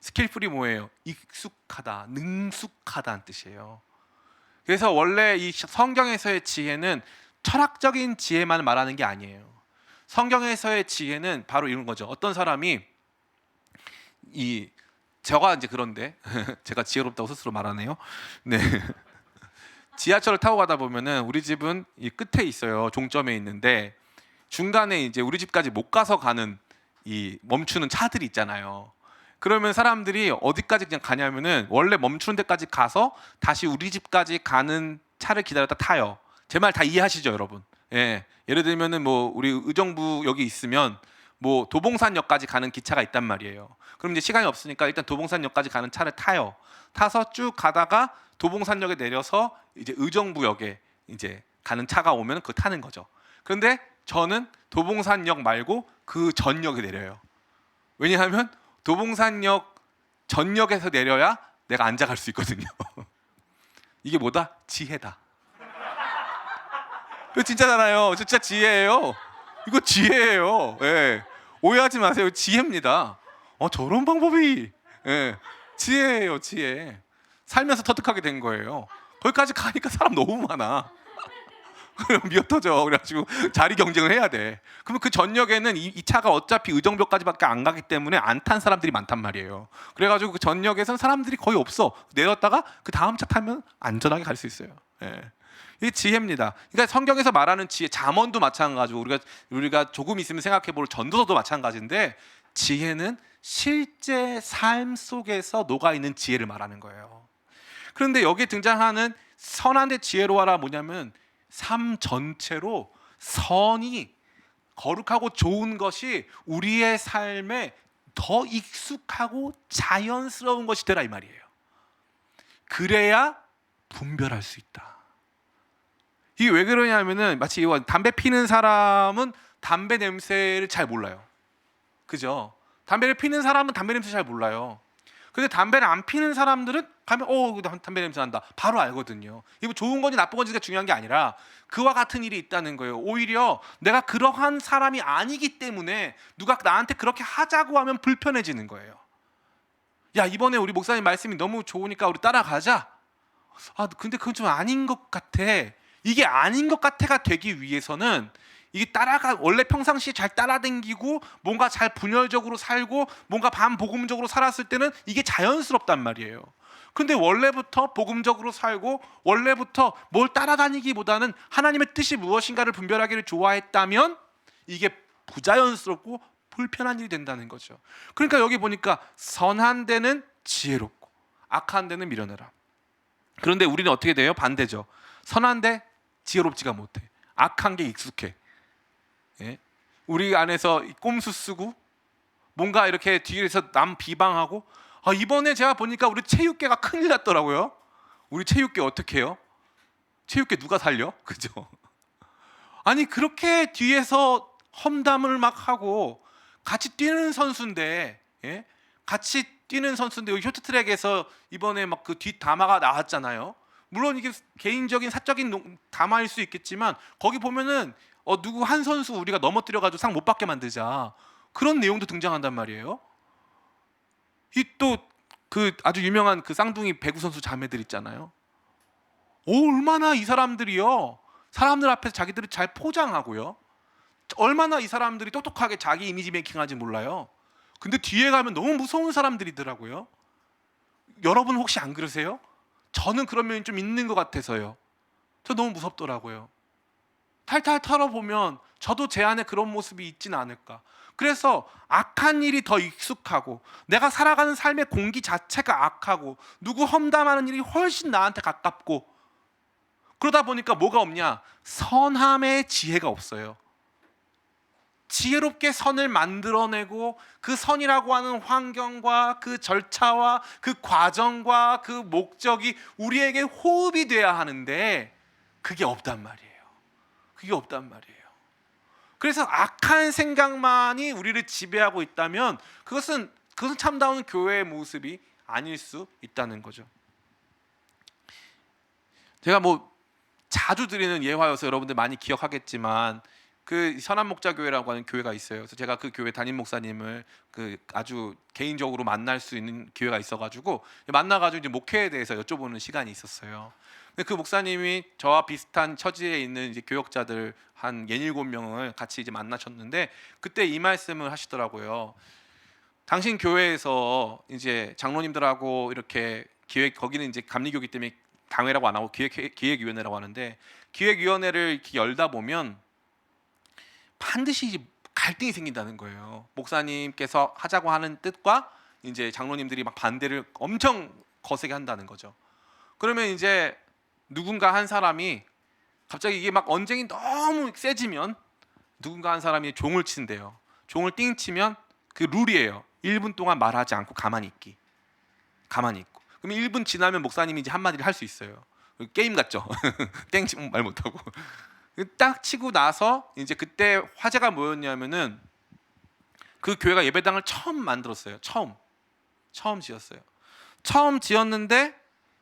skillful이 뭐예요? 익숙하다, 능숙하다는 뜻이에요. 그래서 원래 이 성경에서의 지혜는 철학적인 지혜만 말하는 게 아니에요. 성경에서의 지혜는 바로 이런 거죠. 어떤 사람이 제가 이제 그런데 제가 지혜롭다고 스스로 말하네요. 네. 지하철을 타고 가다 보면은 우리 집은 이 끝에 있어요. 종점에 있는데 중간에 이제 우리 집까지 못 가서 가는 이 멈추는 차들이 있잖아요. 그러면 사람들이 어디까지 그냥 가냐면은 원래 멈추는 데까지 가서 다시 우리 집까지 가는 차를 기다렸다 타요. 제 말 다 이해하시죠, 여러분? 예. 예를 들면은 뭐 우리 의정부 여기 있으면 뭐 도봉산역까지 가는 기차가 있단 말이에요. 그럼 이제 시간이 없으니까 일단 도봉산역까지 가는 차를 타요. 타서 쭉 가다가 도봉산역에 내려서 이제 의정부역에 이제 가는 차가 오면 그거 타는 거죠. 그런데 저는 도봉산역 말고 그 전역에 내려요. 왜냐하면 도봉산역 전역에서 내려야 내가 앉아갈 수 있거든요. 이게 뭐다? 지혜다. 그 진짜잖아요. 진짜 지혜예요. 이거 지혜예요. 예. 오해하지 마세요. 지혜입니다. 저런 방법이 지혜예요, 지혜. 살면서 터득하게 된 거예요. 거기까지 가니까 사람 너무 많아. 미어터져. 그래가지고 자리 경쟁을 해야 돼. 그러면 그 전역에는 이 차가 어차피 의정부까지밖에 안 가기 때문에 안 탄 사람들이 많단 말이에요. 그래가지고 그 전역에서는 사람들이 거의 없어. 내렸다가 그 다음 차 타면 안전하게 갈 수 있어요. 이게 지혜입니다. 그러니까 성경에서 말하는 지혜, 잠언도 마찬가지고 우리가 조금 있으면 생각해볼 전도서도 마찬가지인데, 지혜는 실제 삶 속에서 녹아 있는 지혜를 말하는 거예요. 그런데 여기에 등장하는 선한 데 지혜로워라 뭐냐면, 삶 전체로 선이 거룩하고 좋은 것이 우리의 삶에 더 익숙하고 자연스러운 것이 되라 이 말이에요. 그래야 분별할 수 있다. 이게 왜 그러냐면은, 마치 담배 피는 사람은 담배 냄새를 잘 몰라요. 그죠? 담배를 피는 사람은 담배 냄새 잘 몰라요. 근데 담배를 안 피는 사람들은 가면 담배 냄새 난다 바로 알거든요. 이거 좋은 건지 나쁜 건지가 중요한 게 아니라 그와 같은 일이 있다는 거예요. 오히려 내가 그러한 사람이 아니기 때문에 누가 나한테 그렇게 하자고 하면 불편해지는 거예요. 야, 이번에 우리 목사님 말씀이 너무 좋으니까 우리 따라가자. 근데 그건 좀 아닌 것 같아. 이게 아닌 것 같아가 되기 위해서는 이게 원래 평상시에 잘 따라다니고 뭔가 잘 분열적으로 살고 뭔가 반복음적으로 살았을 때는 이게 자연스럽단 말이에요. 근데 원래부터 복음적으로 살고 원래부터 뭘 따라다니기보다는 하나님의 뜻이 무엇인가를 분별하기를 좋아했다면 이게 부자연스럽고 불편한 일이 된다는 거죠. 그러니까 여기 보니까 선한 데는 지혜롭고 악한 데는 미련해라. 그런데 우리는 어떻게 돼요? 반대죠. 선한 데 지혜롭지가 못해. 악한 게 익숙해. 우리 안에서 꼼수 쓰고 뭔가 이렇게 뒤에서 남 비방하고. 이번에 제가 보니까 우리 체육계가 큰일 났더라고요. 우리 체육계 어떻게 해요? 체육계 누가 살려? 그죠? 아니 그렇게 뒤에서 험담을 막 하고 같이 뛰는 선수인데 같이 뛰는 선수인데 여기 쇼트트랙에서 이번에 막 그 뒷담화가 나왔잖아요. 물론 이게 개인적인 사적인 담화일 수 있겠지만 거기 보면은 누구 한 선수 우리가 넘어뜨려가지고 상 못 받게 만들자 그런 내용도 등장한단 말이에요. 이 또 그 아주 유명한 그 쌍둥이 배구 선수 자매들 있잖아요. 얼마나 이 사람들이요 사람들 앞에서 자기들을 잘 포장하고요. 얼마나 이 사람들이 똑똑하게 자기 이미지 메이킹하는지 몰라요. 근데 뒤에 가면 너무 무서운 사람들이더라고요. 여러분 혹시 안 그러세요? 저는 그런 면이 좀 있는 것 같아서요. 저 너무 무섭더라고요. 탈탈 털어보면 저도 제 안에 그런 모습이 있지는 않을까. 그래서 악한 일이 더 익숙하고 내가 살아가는 삶의 공기 자체가 악하고 누구 험담하는 일이 훨씬 나한테 가깝고 그러다 보니까 뭐가 없냐? 선함의 지혜가 없어요. 지혜롭게 선을 만들어내고 그 선이라고 하는 환경과 그 절차와 그 과정과 그 목적이 우리에게 호흡이 돼야 하는데 그게 없단 말이에요. 그게 없단 말이에요. 그래서 악한 생각만이 우리를 지배하고 있다면 그것은 참다운 교회의 모습이 아닐 수 있다는 거죠. 제가 자주 드리는 예화여서 여러분들 많이 기억하겠지만 그 선한목자교회라고 하는 교회가 있어요. 그래서 제가 그 교회 담임 목사님을 아주 개인적으로 만날 수 있는 기회가 있어가지고 만나가지고 이제 목회에 대해서 여쭤보는 시간이 있었어요. 근데 그 목사님이 저와 비슷한 처지에 있는 이제 교역자들 한 67명을 같이 이제 만나셨는데 그때 이 말씀을 하시더라고요. 당신 교회에서 이제 장로님들하고 이렇게 거기는 이제 감리교기 때문에 당회라고 안 하고 기획위원회라고 하는데 기획위원회를 이렇게 열다 보면 반드시 갈등이 생긴다는 거예요. 목사님께서 하자고 하는 뜻과 이제 장로님들이 막 반대를 엄청 거세게 한다는 거죠. 그러면 이제 누군가 한 사람이 갑자기 이게 막 언쟁이 너무 세지면 누군가 한 사람이 종을 친대요. 종을 띵 치면 그 룰이에요. 1분 동안 말하지 않고 가만히 있기. 가만히 있고. 그럼 1분 지나면 목사님이 이제 한마디를 할 수 있어요. 게임 같죠? 땡 치면 말 못하고. 딱 치고 나서 이제 그때 화제가 뭐였냐면은 그 교회가 예배당을 처음 만들었어요. 처음 지었어요. 처음 지었는데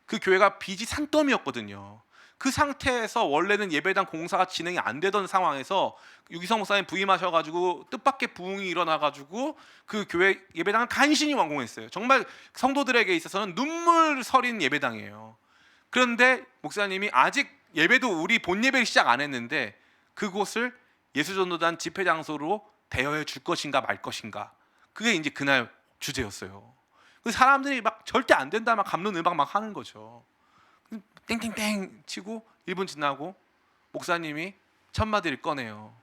그 교회가 빚이 산더미였거든요. 그 상태에서 원래는 예배당 공사가 진행이 안 되던 상황에서 유기성 목사님 부임하셔가지고 뜻밖의 부흥이 일어나가지고 그 교회 예배당을 간신히 완공했어요. 정말 성도들에게 있어서는 눈물 서린 예배당이에요. 그런데 목사님이 아직 예배도 우리 본 예배를 시작 안 했는데 그곳을 예수전도단 집회 장소로 대여해 줄 것인가 말 것인가, 그게 이제 그날 주제였어요. 그 사람들이 막 절대 안 된다 막 감론 음악 막 하는 거죠. 땡땡땡 치고 1분 지나고 목사님이 첫 마디를 꺼내요.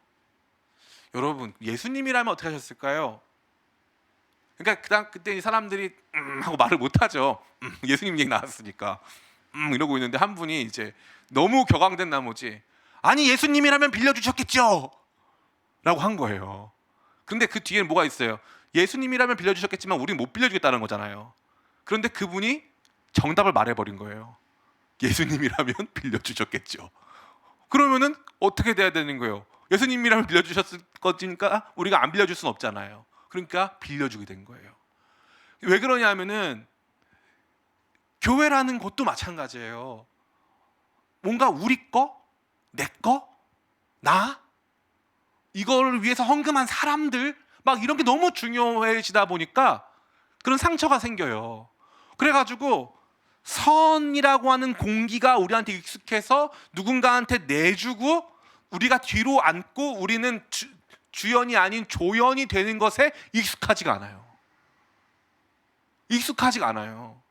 여러분, 예수님이라면 어떻게 하셨을까요? 그러니까 그때 사람들이 하고 말을 못 하죠. 예수님 얘기 나왔으니까 이러고 있는데 한 분이 이제 너무 격앙된 나머지 아니 예수님이라면 빌려주셨겠죠 라고 한 거예요. 근데 그 뒤에 뭐가 있어요? 예수님이라면 빌려주셨겠지만 우리는 못 빌려주겠다는 거잖아요. 그런데 그분이 정답을 말해버린 거예요. 예수님이라면 빌려주셨겠죠. 그러면은 어떻게 돼야 되는 거예요? 예수님이라면 빌려주셨을 거니까 우리가 안 빌려줄 수는 없잖아요. 그러니까 빌려주게 된 거예요. 왜 그러냐면은 교회라는 것도 마찬가지예요. 뭔가 우리 거, 내 거, 나, 이걸 위해서 헌금한 사람들 막 이런 게 너무 중요해지다 보니까 그런 상처가 생겨요. 그래가지고 선이라고 하는 공기가 우리한테 익숙해서 누군가한테 내주고 우리가 뒤로 앉고 우리는 주연이 아닌 조연이 되는 것에 익숙하지가 않아요. 익숙하지가 않아요.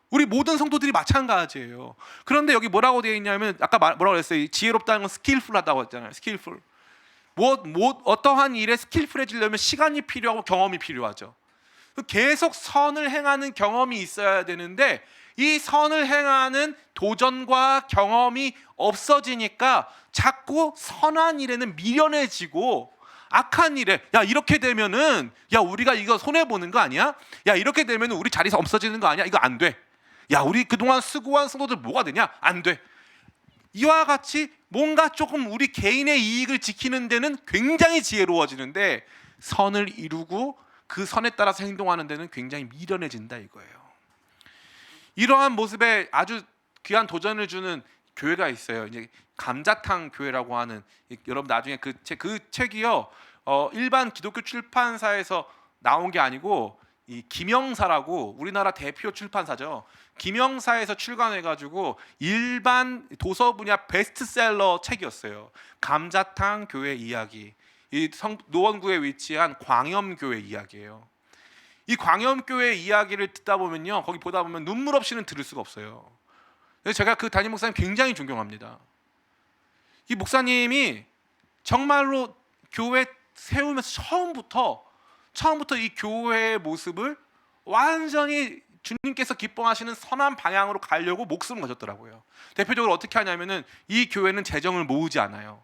우리 모든 성도들이 마찬가지예요. 그런데 여기 뭐라고 되어 있냐면 아까 뭐라고 그랬어요? 지혜롭다는 건 스킬풀하다고 했잖아요. 스킬풀. 어떠한 일에 스킬풀해지려면 시간이 필요하고 경험이 필요하죠. 계속 선을 행하는 경험이 있어야 되는데 이 선을 행하는 도전과 경험이 없어지니까 자꾸 선한 일에는 미련해지고 악한 일에 야 이렇게 되면은 야 우리가 이거 손해 보는 거 아니야? 야 이렇게 되면은 우리 자리에서 없어지는 거 아니야? 이거 안 돼. 야 우리 그동안 수고한 성도들 뭐가 되냐? 안 돼. 이와 같이 뭔가 조금 우리 개인의 이익을 지키는 데는 굉장히 지혜로워지는데 선을 이루고 그 선에 따라서 행동하는 데는 굉장히 미련해진다 이거예요. 이러한 모습에 아주 귀한 도전을 주는 교회가 있어요. 이제 감자탕 교회라고 하는, 여러분 나중에 그 책이요 일반 기독교 출판사에서 나온 게 아니고 이 김영사라고 우리나라 대표 출판사죠. 김영사에서 출간해가지고 일반 도서 분야 베스트셀러 책이었어요. 감자탕 교회 이야기. 이 노원구에 위치한 광염교회 이야기예요. 이 광염교회 이야기를 듣다 보면요, 거기 보다 보면 눈물 없이는 들을 수가 없어요. 그래서 제가 그 담임 목사님 굉장히 존경합니다. 이 목사님이 정말로 교회 세우면서 처음부터 이 교회의 모습을 완전히 주님께서 기뻐하시는 선한 방향으로 가려고 목숨을 거셨더라고요. 대표적으로 어떻게 하냐면은 이 교회는 재정을 모으지 않아요.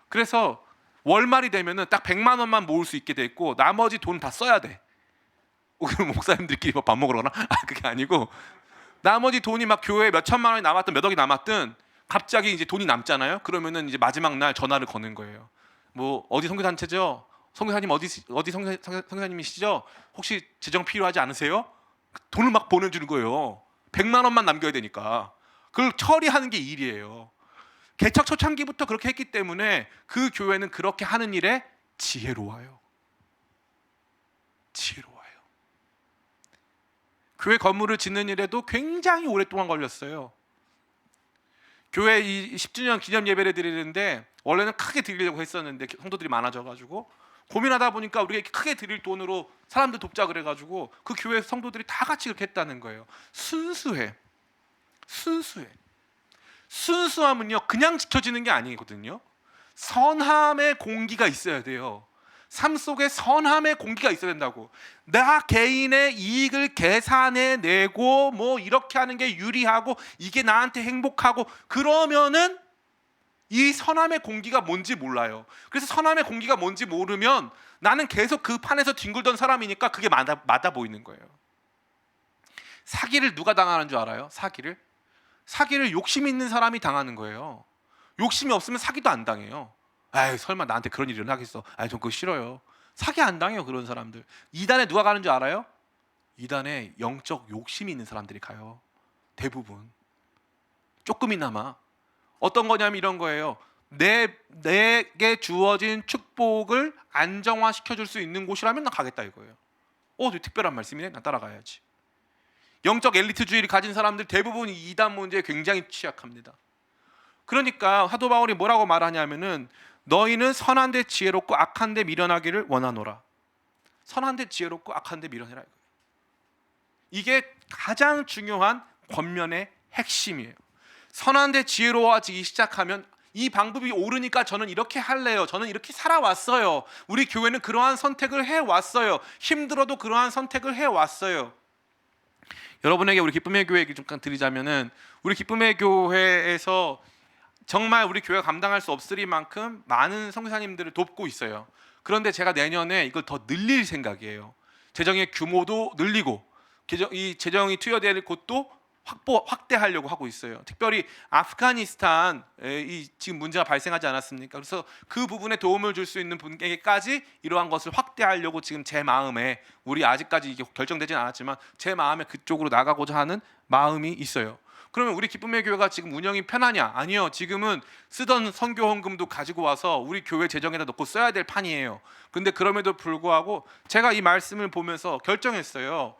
그래서 월말이 되면은 딱 100만 원만 모을 수 있게 돼 있고 나머지 돈 다 써야 돼. 그럼 목사님들끼리 밥 먹으러 가나? 그게 아니고 나머지 돈이 막 교회에 몇 천만 원이 남았든 몇 억이 남았든 갑자기 이제 돈이 남잖아요. 그러면은 이제 마지막 날 전화를 거는 거예요. 뭐 어디 선교단체죠? 선교사님 어디 선교사님이시죠? 혹시 재정 필요하지 않으세요? 돈을 막 보내주는 거예요. 100만 원만 남겨야 되니까. 그걸 처리하는 게 일이에요. 개척 초창기부터 그렇게 했기 때문에 그 교회는 그렇게 하는 일에 지혜로워요. 지혜로워요. 교회 건물을 짓는 일에도 굉장히 오랫동안 걸렸어요. 교회 이 10주년 기념 예배를 드리는데 원래는 크게 드리려고 했었는데 성도들이 많아져가지고 고민하다 보니까 우리가 크게 드릴 돈으로 사람들 돕자 그래가지고 그 교회 성도들이 다 같이 그렇게 했다는 거예요. 순수해. 순수함은요 그냥 지켜지는 게 아니거든요. 선함의 공기가 있어야 돼요. 삶 속에 선함의 공기가 있어야 된다고. 나 개인의 이익을 계산해내고 뭐 이렇게 하는 게 유리하고 이게 나한테 행복하고 그러면은 이 선함의 공기가 뭔지 몰라요. 그래서 선함의 공기가 뭔지 모르면 나는 계속 그 판에서 뒹굴던 사람이니까 그게 맞아 보이는 거예요. 사기를 누가 당하는 줄 알아요? 사기를 욕심 있는 사람이 당하는 거예요. 욕심이 없으면 사기도 안 당해요. 아이 설마 나한테 그런 일이 일어나겠어. 아이 전 그거 싫어요. 사기 안 당해요 그런 사람들. 이단에 누가 가는 줄 알아요? 이단에 영적 욕심이 있는 사람들이 가요. 대부분. 조금이나마. 어떤 거냐면 이런 거예요. 내게 주어진 축복을 안정화시켜 줄 수 있는 곳이라면 나 가겠다 이거예요. 되게 특별한 말씀이네. 나 따라가야지. 영적 엘리트주의를 가진 사람들 대부분 이 이단 문제에 굉장히 취약합니다. 그러니까 사도 바울이 뭐라고 말하냐면은 너희는 선한 데 지혜롭고 악한 데 미련하기를 원하노라. 선한 데 지혜롭고 악한 데 미련해라. 이게 가장 중요한 권면의 핵심이에요. 선한 데 지혜로워지기 시작하면 이 방법이 옳으니까 저는 이렇게 할래요. 저는 이렇게 살아왔어요. 우리 교회는 그러한 선택을 해왔어요. 힘들어도 그러한 선택을 해왔어요. 여러분에게 우리 기쁨의 교회 얘기 좀 드리자면은 우리 기쁨의 교회에서 정말 우리 교회가 감당할 수 없을 만큼 많은 선교사님들을 돕고 있어요. 그런데 제가 내년에 이걸 더 늘릴 생각이에요. 재정의 규모도 늘리고 이 재정이 투여될 곳도 확대하려고 하고 있어요. 특별히 아프가니스탄 이 지금 문제가 발생하지 않았습니까? 그래서 그 부분에 도움을 줄 수 있는 분에게까지 이러한 것을 확대하려고 지금 제 마음에 우리 아직까지 이게 결정되진 않았지만 제 마음에 그쪽으로 나가고자 하는 마음이 있어요. 그러면 우리 기쁨의 교회가 지금 운영이 편하냐? 아니요. 지금은 쓰던 선교 헌금도 가지고 와서 우리 교회 재정에다 넣고 써야 될 판이에요. 그런데 그럼에도 불구하고 제가 이 말씀을 보면서 결정했어요.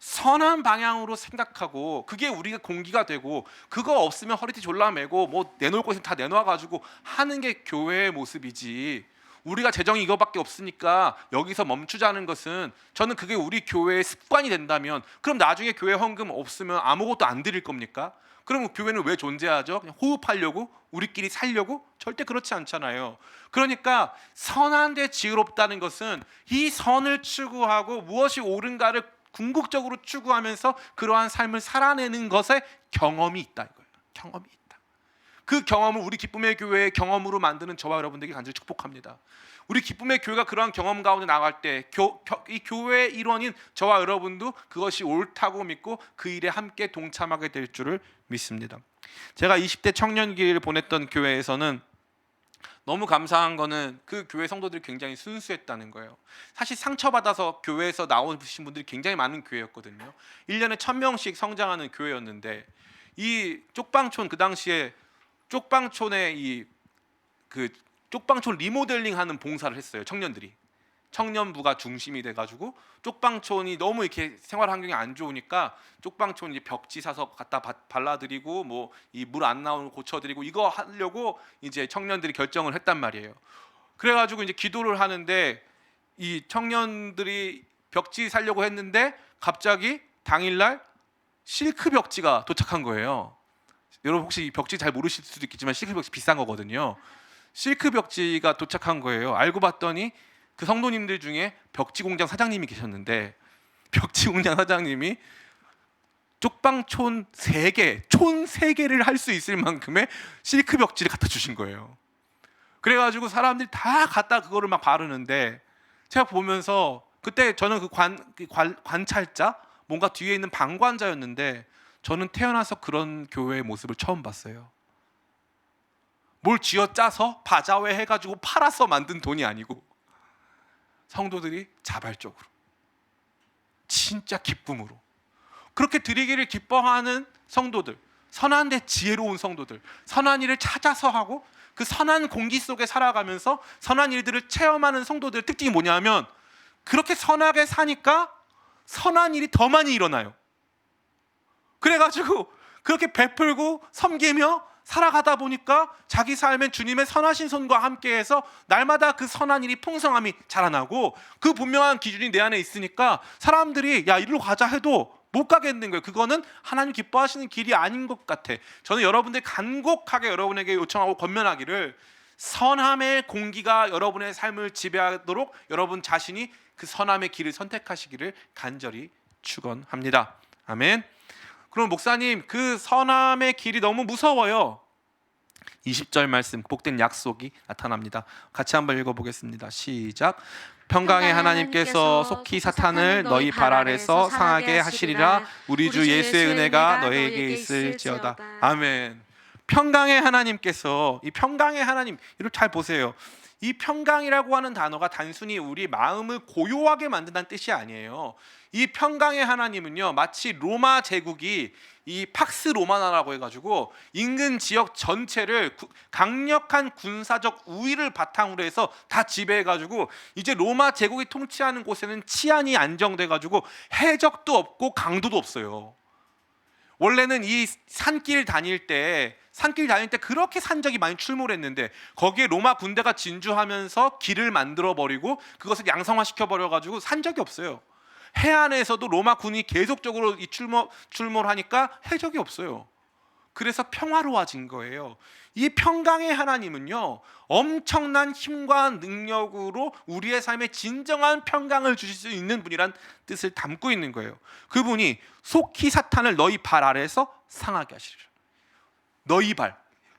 선한 방향으로 생각하고 그게 우리가 공기가 되고 그거 없으면 허리띠 졸라매고 뭐 내놓을 곳은 다 내놔가지고 하는 게 교회의 모습이지, 우리가 재정이 이거밖에 없으니까 여기서 멈추자는 것은, 저는 그게 우리 교회의 습관이 된다면 그럼 나중에 교회 헌금 없으면 아무것도 안 드릴 겁니까? 그럼 교회는 왜 존재하죠? 그냥 호흡하려고? 우리끼리 살려고? 절대 그렇지 않잖아요. 그러니까 선한데 지혜롭다는 것은 이 선을 추구하고 무엇이 옳은가를 궁극적으로 추구하면서 그러한 삶을 살아내는 것에 경험이 있다 이거예요. 경험이 있다. 그 경험을 우리 기쁨의 교회의 경험으로 만드는 저와 여러분들에게 간절히 축복합니다. 우리 기쁨의 교회가 그러한 경험 가운데 나갈 때 이 교회의 일원인 저와 여러분도 그것이 옳다고 믿고 그 일에 함께 동참하게 될 줄을 믿습니다. 제가 20대 청년기를 보냈던 교회에서는 너무 감사한 거는 그 교회 성도들이 굉장히 순수했다는 거예요. 사실 상처받아서 교회에서 나오신 분들이 굉장히 많은 교회였거든요. 1년에 1000명씩 성장하는 교회였는데 이 쪽방촌, 그 당시에 쪽방촌에 그 쪽방촌 리모델링하는 봉사를 했어요. 청년부가 중심이 돼가지고 쪽방촌이 너무 이렇게 생활 환경이 안 좋으니까 쪽방촌 이제 벽지 사서 갖다 발라드리고 뭐 이 물 안 나오는 거 고쳐드리고 이거 하려고 이제 청년들이 결정을 했단 말이에요. 그래가지고 이제 기도를 하는데 이 청년들이 벽지 사려고 했는데 갑자기 당일날 실크 벽지가 도착한 거예요. 여러분 혹시 벽지 잘 모르실 수도 있겠지만 실크 벽지 비싼 거거든요. 실크 벽지가 도착한 거예요. 알고 봤더니 그 성도님들 중에 벽지 공장 사장님이 계셨는데 벽지 공장 사장님이 쪽방촌 3개, 촌 3개를 할 수 있을 만큼의 실크 벽지를 갖다 주신 거예요. 그래가지고 사람들이 다 갖다 그거를 막 바르는데 제가 보면서 그때 저는 그 관찰자, 뭔가 뒤에 있는 방관자였는데 저는 태어나서 그런 교회의 모습을 처음 봤어요. 뭘 쥐어짜서 바자회 해가지고 팔아서 만든 돈이 아니고 성도들이 자발적으로 진짜 기쁨으로 그렇게 드리기를 기뻐하는 성도들, 선한데 지혜로운 성도들, 선한 일을 찾아서 하고 그 선한 공기 속에 살아가면서 선한 일들을 체험하는 성도들의 특징이 뭐냐면 그렇게 선하게 사니까 선한 일이 더 많이 일어나요. 그래가지고 그렇게 베풀고 섬기며 살아가다 보니까 자기 삶엔 주님의 선하신 손과 함께해서 날마다 그 선한 일이 풍성함이 자라나고 그 분명한 기준이 내 안에 있으니까 사람들이 야 이리로 가자 해도 못 가겠는 거예요. 그거는 하나님 기뻐하시는 길이 아닌 것 같아. 저는 여러분들 간곡하게 여러분에게 요청하고 권면하기를 선함의 공기가 여러분의 삶을 지배하도록 여러분 자신이 그 선함의 길을 선택하시기를 간절히 축원합니다. 아멘. 그럼 목사님 그 선함의 길이 너무 무서워요. 20절 말씀 복된 약속이 나타납니다. 같이 한번 읽어보겠습니다. 시작. 평강의 하나님께서 속히 사탄을 너희 발 아래서 상하게 하시리라. 우리 주 예수의 은혜가 너희에게 있을지어다. 아멘. 평강의 하나님께서, 이 평강의 하나님, 이걸 잘 보세요. 이 평강이라고 하는 단어가 단순히 우리 마음을 고요하게 만든다는 뜻이 아니에요. 이 평강의 하나님은요, 마치 로마 제국이 이 팍스 로마나라고 해가지고 인근 지역 전체를 강력한 군사적 우위를 바탕으로 해서 다 지배해가지고 이제 로마 제국이 통치하는 곳에는 치안이 안정돼가지고 해적도 없고 강도도 없어요. 원래는 이 산길 다닐 때 그렇게 산적이 많이 출몰했는데 거기에 로마 군대가 진주하면서 길을 만들어 버리고 그것을 양성화 시켜 버려 가지고 산적이 없어요. 해안에서도 로마 군이 계속적으로 이 출몰하니까 해적이 없어요. 그래서 평화로워진 거예요. 이 평강의 하나님은요, 엄청난 힘과 능력으로 우리의 삶에 진정한 평강을 주실 수 있는 분이란 뜻을 담고 있는 거예요. 그분이 속히 사탄을 너희 발 아래에서 상하게 하시리라. 너희 발.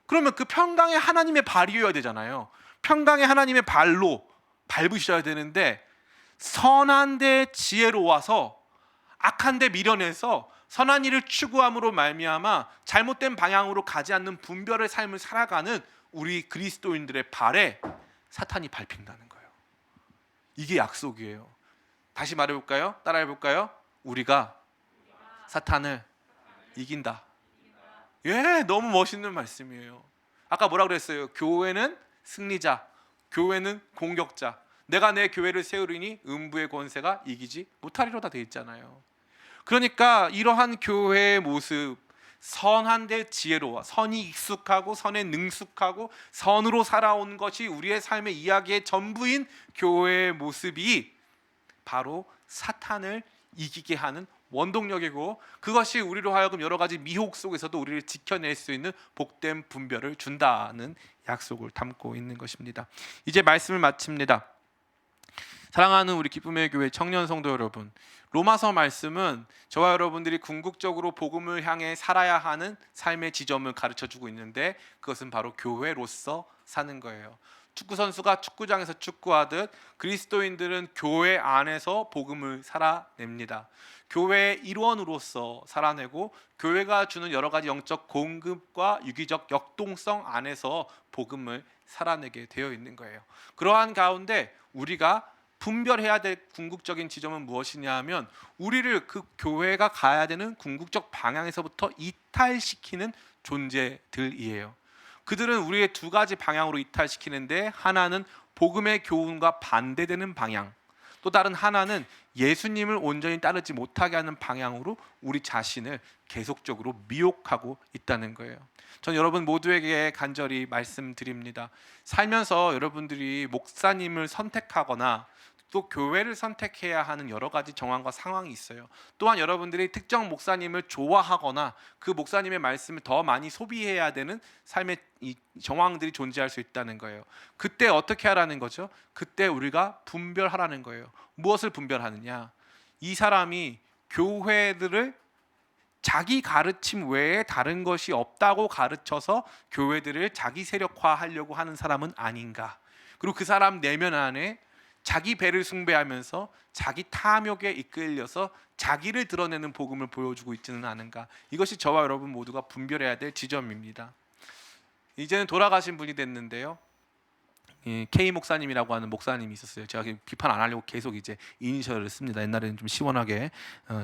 그러면 그 평강의 하나님의 발이어야 되잖아요. 평강의 하나님의 발로 밟으셔야 되는데 선한데 지혜로워서 악한데 미련해서 선한 일을 추구함으로 말미암아 잘못된 방향으로 가지 않는 분별의 삶을 살아가는 우리 그리스도인들의 발에 사탄이 밟힌다는 거예요. 이게 약속이에요. 다시 말해볼까요? 따라해볼까요? 우리가 사탄을 이긴다. 예, 너무 멋있는 말씀이에요. 아까 뭐라 그랬어요? 교회는 승리자, 교회는 공격자. 내가 내 교회를 세우리니 음부의 권세가 이기지 못하리로다 돼 있잖아요. 그러니까 이러한 교회의 모습, 선한데 지혜로워, 선이 익숙하고 선에 능숙하고 선으로 살아온 것이 우리의 삶의 이야기의 전부인 교회의 모습이 바로 사탄을 이기게 하는 원동력이고, 그것이 우리로 하여금 여러 가지 미혹 속에서도 우리를 지켜낼 수 있는 복된 분별을 준다는 약속을 담고 있는 것입니다. 이제 말씀을 마칩니다. 사랑하는 우리 기쁨의 교회 청년 성도 여러분, 로마서 말씀은 저와 여러분들이 궁극적으로 복음을 향해 살아야 하는 삶의 지점을 가르쳐주고 있는데, 그것은 바로 교회로서 사는 거예요. 축구 선수가 축구장에서 축구하듯 그리스도인들은 교회 안에서 복음을 살아냅니다. 교회의 일원으로서 살아내고, 교회가 주는 여러 가지 영적 공급과 유기적 역동성 안에서 복음을 살아내게 되어 있는 거예요. 그러한 가운데 우리가 분별해야 될 궁극적인 지점은 무엇이냐 하면, 우리를 그 교회가 가야 되는 궁극적 방향에서부터 이탈시키는 존재들이에요. 그들은 우리의 두 가지 방향으로 이탈시키는데, 하나는 복음의 교훈과 반대되는 방향, 또 다른 하나는 예수님을 온전히 따르지 못하게 하는 방향으로 우리 자신을 계속적으로 미혹하고 있다는 거예요. 전 여러분 모두에게 간절히 말씀드립니다. 살면서 여러분들이 목사님을 선택하거나 또 교회를 선택해야 하는 여러 가지 정황과 상황이 있어요. 또한 여러분들이 특정 목사님을 좋아하거나 그 목사님의 말씀을 더 많이 소비해야 되는 삶의 이 정황들이 존재할 수 있다는 거예요. 그때 어떻게 하라는 거죠? 그때 우리가 분별하라는 거예요. 무엇을 분별하느냐? 이 사람이 교회들을 자기 가르침 외에 다른 것이 없다고 가르쳐서 교회들을 자기 세력화하려고 하는 사람은 아닌가? 그리고 그 사람 내면 안에 자기 배를 숭배하면서 자기 탐욕에 이끌려서 자기를 드러내는 복음을 보여주고 있지는 않은가? 이것이 저와 여러분 모두가 분별해야 될 지점입니다. 이제는 돌아가신 분이 됐는데요, K 목사님이라고 하는 목사님이 있었어요. 제가 비판 안 하려고 계속 이제 이니셜을 씁니다. 옛날에는 좀 시원하게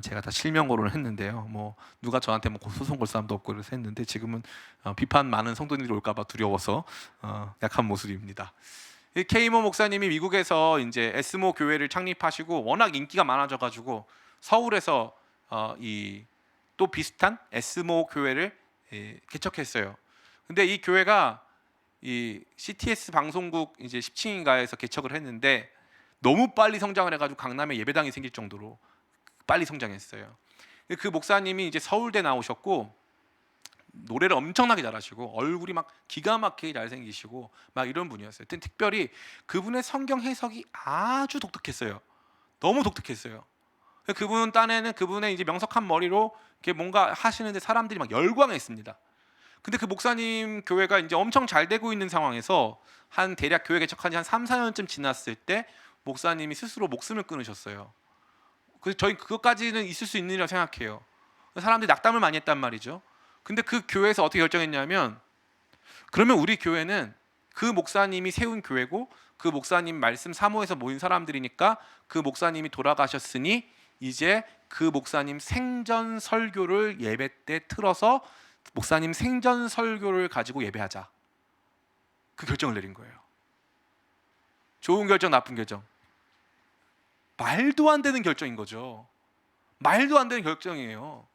제가 다 실명 거론을 했는데요. 뭐 누가 저한테 뭐 소송 걸 사람도 없고 그래서 했는데, 지금은 비판 많은 성도님들이 올까봐 두려워서 약한 모습입니다. K모 목사님이 미국에서 이제 에스모 교회를 창립하시고 워낙 인기가 많아져가지고 서울에서 이 또 비슷한 에스모 교회를 개척했어요. 근데 이 교회가 이 CTS 방송국 이제 10층인가에서 개척을 했는데 너무 빨리 성장을 해가지고 강남에 예배당이 생길 정도로 빨리 성장했어요. 그 목사님이 이제 서울대 나오셨고 노래를 엄청나게 잘하시고 얼굴이 막 기가 막히게 잘생기시고 막 이런 분이었어요. 특별히 그분의 성경 해석이 아주 독특했어요. 너무 독특했어요. 그분 딴에는 그분의 이제 명석한 머리로 이렇게 뭔가 하시는데 사람들이 막 열광했습니다. 근데 그 목사님 교회가 이제 엄청 잘 되고 있는 상황에서 한 대략 교회 개척한 지 한 3, 4년쯤 지났을 때 목사님이 스스로 목숨을 끊으셨어요. 그래서 저희 그것까지는 있을 수 있는 일이라고 생각해요. 사람들이 낙담을 많이 했단 말이죠. 근데 그 교회에서 어떻게 결정했냐면, 그러면 우리 교회는 그 목사님이 세운 교회고 그 목사님 말씀 사모해서 모인 사람들이니까 그 목사님이 돌아가셨으니 이제 그 목사님 생전 설교를 예배 때 틀어서 목사님 생전 설교를 가지고 예배하자. 그 결정을 내린 거예요. 좋은 결정, 나쁜 결정. 말도 안 되는 결정인 거죠. 말도 안 되는 결정이에요.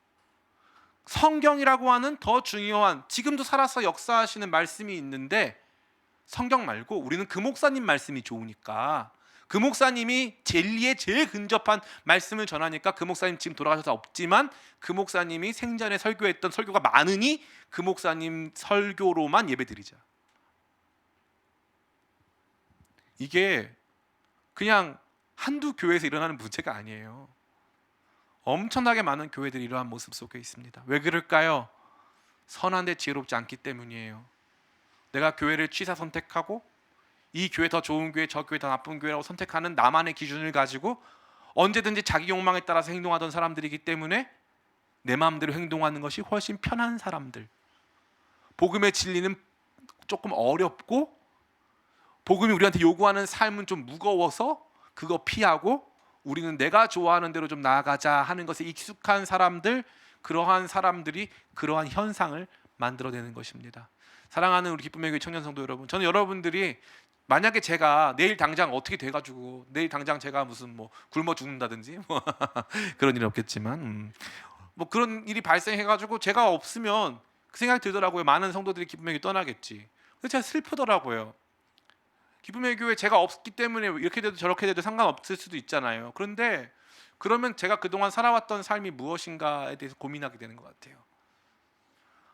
성경이라고 하는 더 중요한, 지금도 살아서 역사하시는 말씀이 있는데 성경 말고 우리는 그 목사님 말씀이 좋으니까, 그 목사님이 진리에 제일 근접한 말씀을 전하니까, 그 목사님 지금 돌아가셔서 없지만 그 목사님이 생전에 설교했던 설교가 많으니 그 목사님 설교로만 예배드리자. 이게 그냥 한두 교회에서 일어나는 문제가 아니에요. 엄청나게 많은 교회들이 이러한 모습 속에 있습니다. 왜 그럴까요? 선한데 지혜롭지 않기 때문이에요. 내가 교회를 취사 선택하고 이 교회 더 좋은 교회, 저 교회 더 나쁜 교회라고 선택하는 나만의 기준을 가지고 언제든지 자기 욕망에 따라서 행동하던 사람들이기 때문에 내 마음대로 행동하는 것이 훨씬 편한 사람들. 복음의 진리는 조금 어렵고 복음이 우리한테 요구하는 삶은 좀 무거워서 그거 피하고 우리는 내가 좋아하는 대로 좀 나아가자 하는 것에 익숙한 사람들, 그러한 사람들이 그러한 현상을 만들어내는 것입니다. 사랑하는 우리 기쁨의 교회 청년 성도 여러분, 저는 여러분들이 만약에 제가 내일 당장 어떻게 돼가지고 내일 당장 제가 무슨 뭐 굶어 죽는다든지 뭐 그런 일은 없겠지만 뭐 그런 일이 발생해가지고 제가 없으면 그 생각이 들더라고요. 많은 성도들이 기쁨의 교회 떠나겠지. 그래서 제가 슬프더라고요. 기쁨의 교회 제가 없기 때문에 이렇게 돼도 저렇게 돼도 상관없을 수도 있잖아요. 그런데 그러면 제가 그동안 살아왔던 삶이 무엇인가에 대해서 고민하게 되는 것 같아요.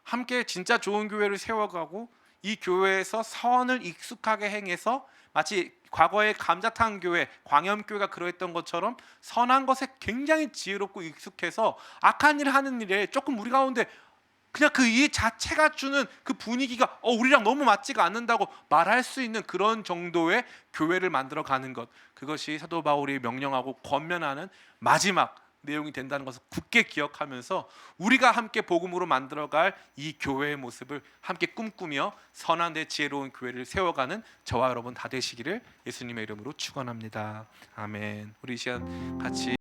함께 진짜 좋은 교회를 세워가고 이 교회에서 선을 익숙하게 행해서 마치 과거의 감자탕 교회, 광염교회가 그러했던 것처럼 선한 것에 굉장히 지혜롭고 익숙해서 악한 일 하는 일에 조금 우리 가운데 그냥 그 일 자체가 주는 그 분위기가 우리랑 너무 맞지가 않는다고 말할 수 있는 그런 정도의 교회를 만들어 가는 것, 그것이 사도 바울이 명령하고 권면하는 마지막 내용이 된다는 것을 굳게 기억하면서 우리가 함께 복음으로 만들어갈 이 교회의 모습을 함께 꿈꾸며 선한 데 지혜로운 교회를 세워가는 저와 여러분 다 되시기를 예수님의 이름으로 축원합니다. 아멘. 우리 이 시간 같이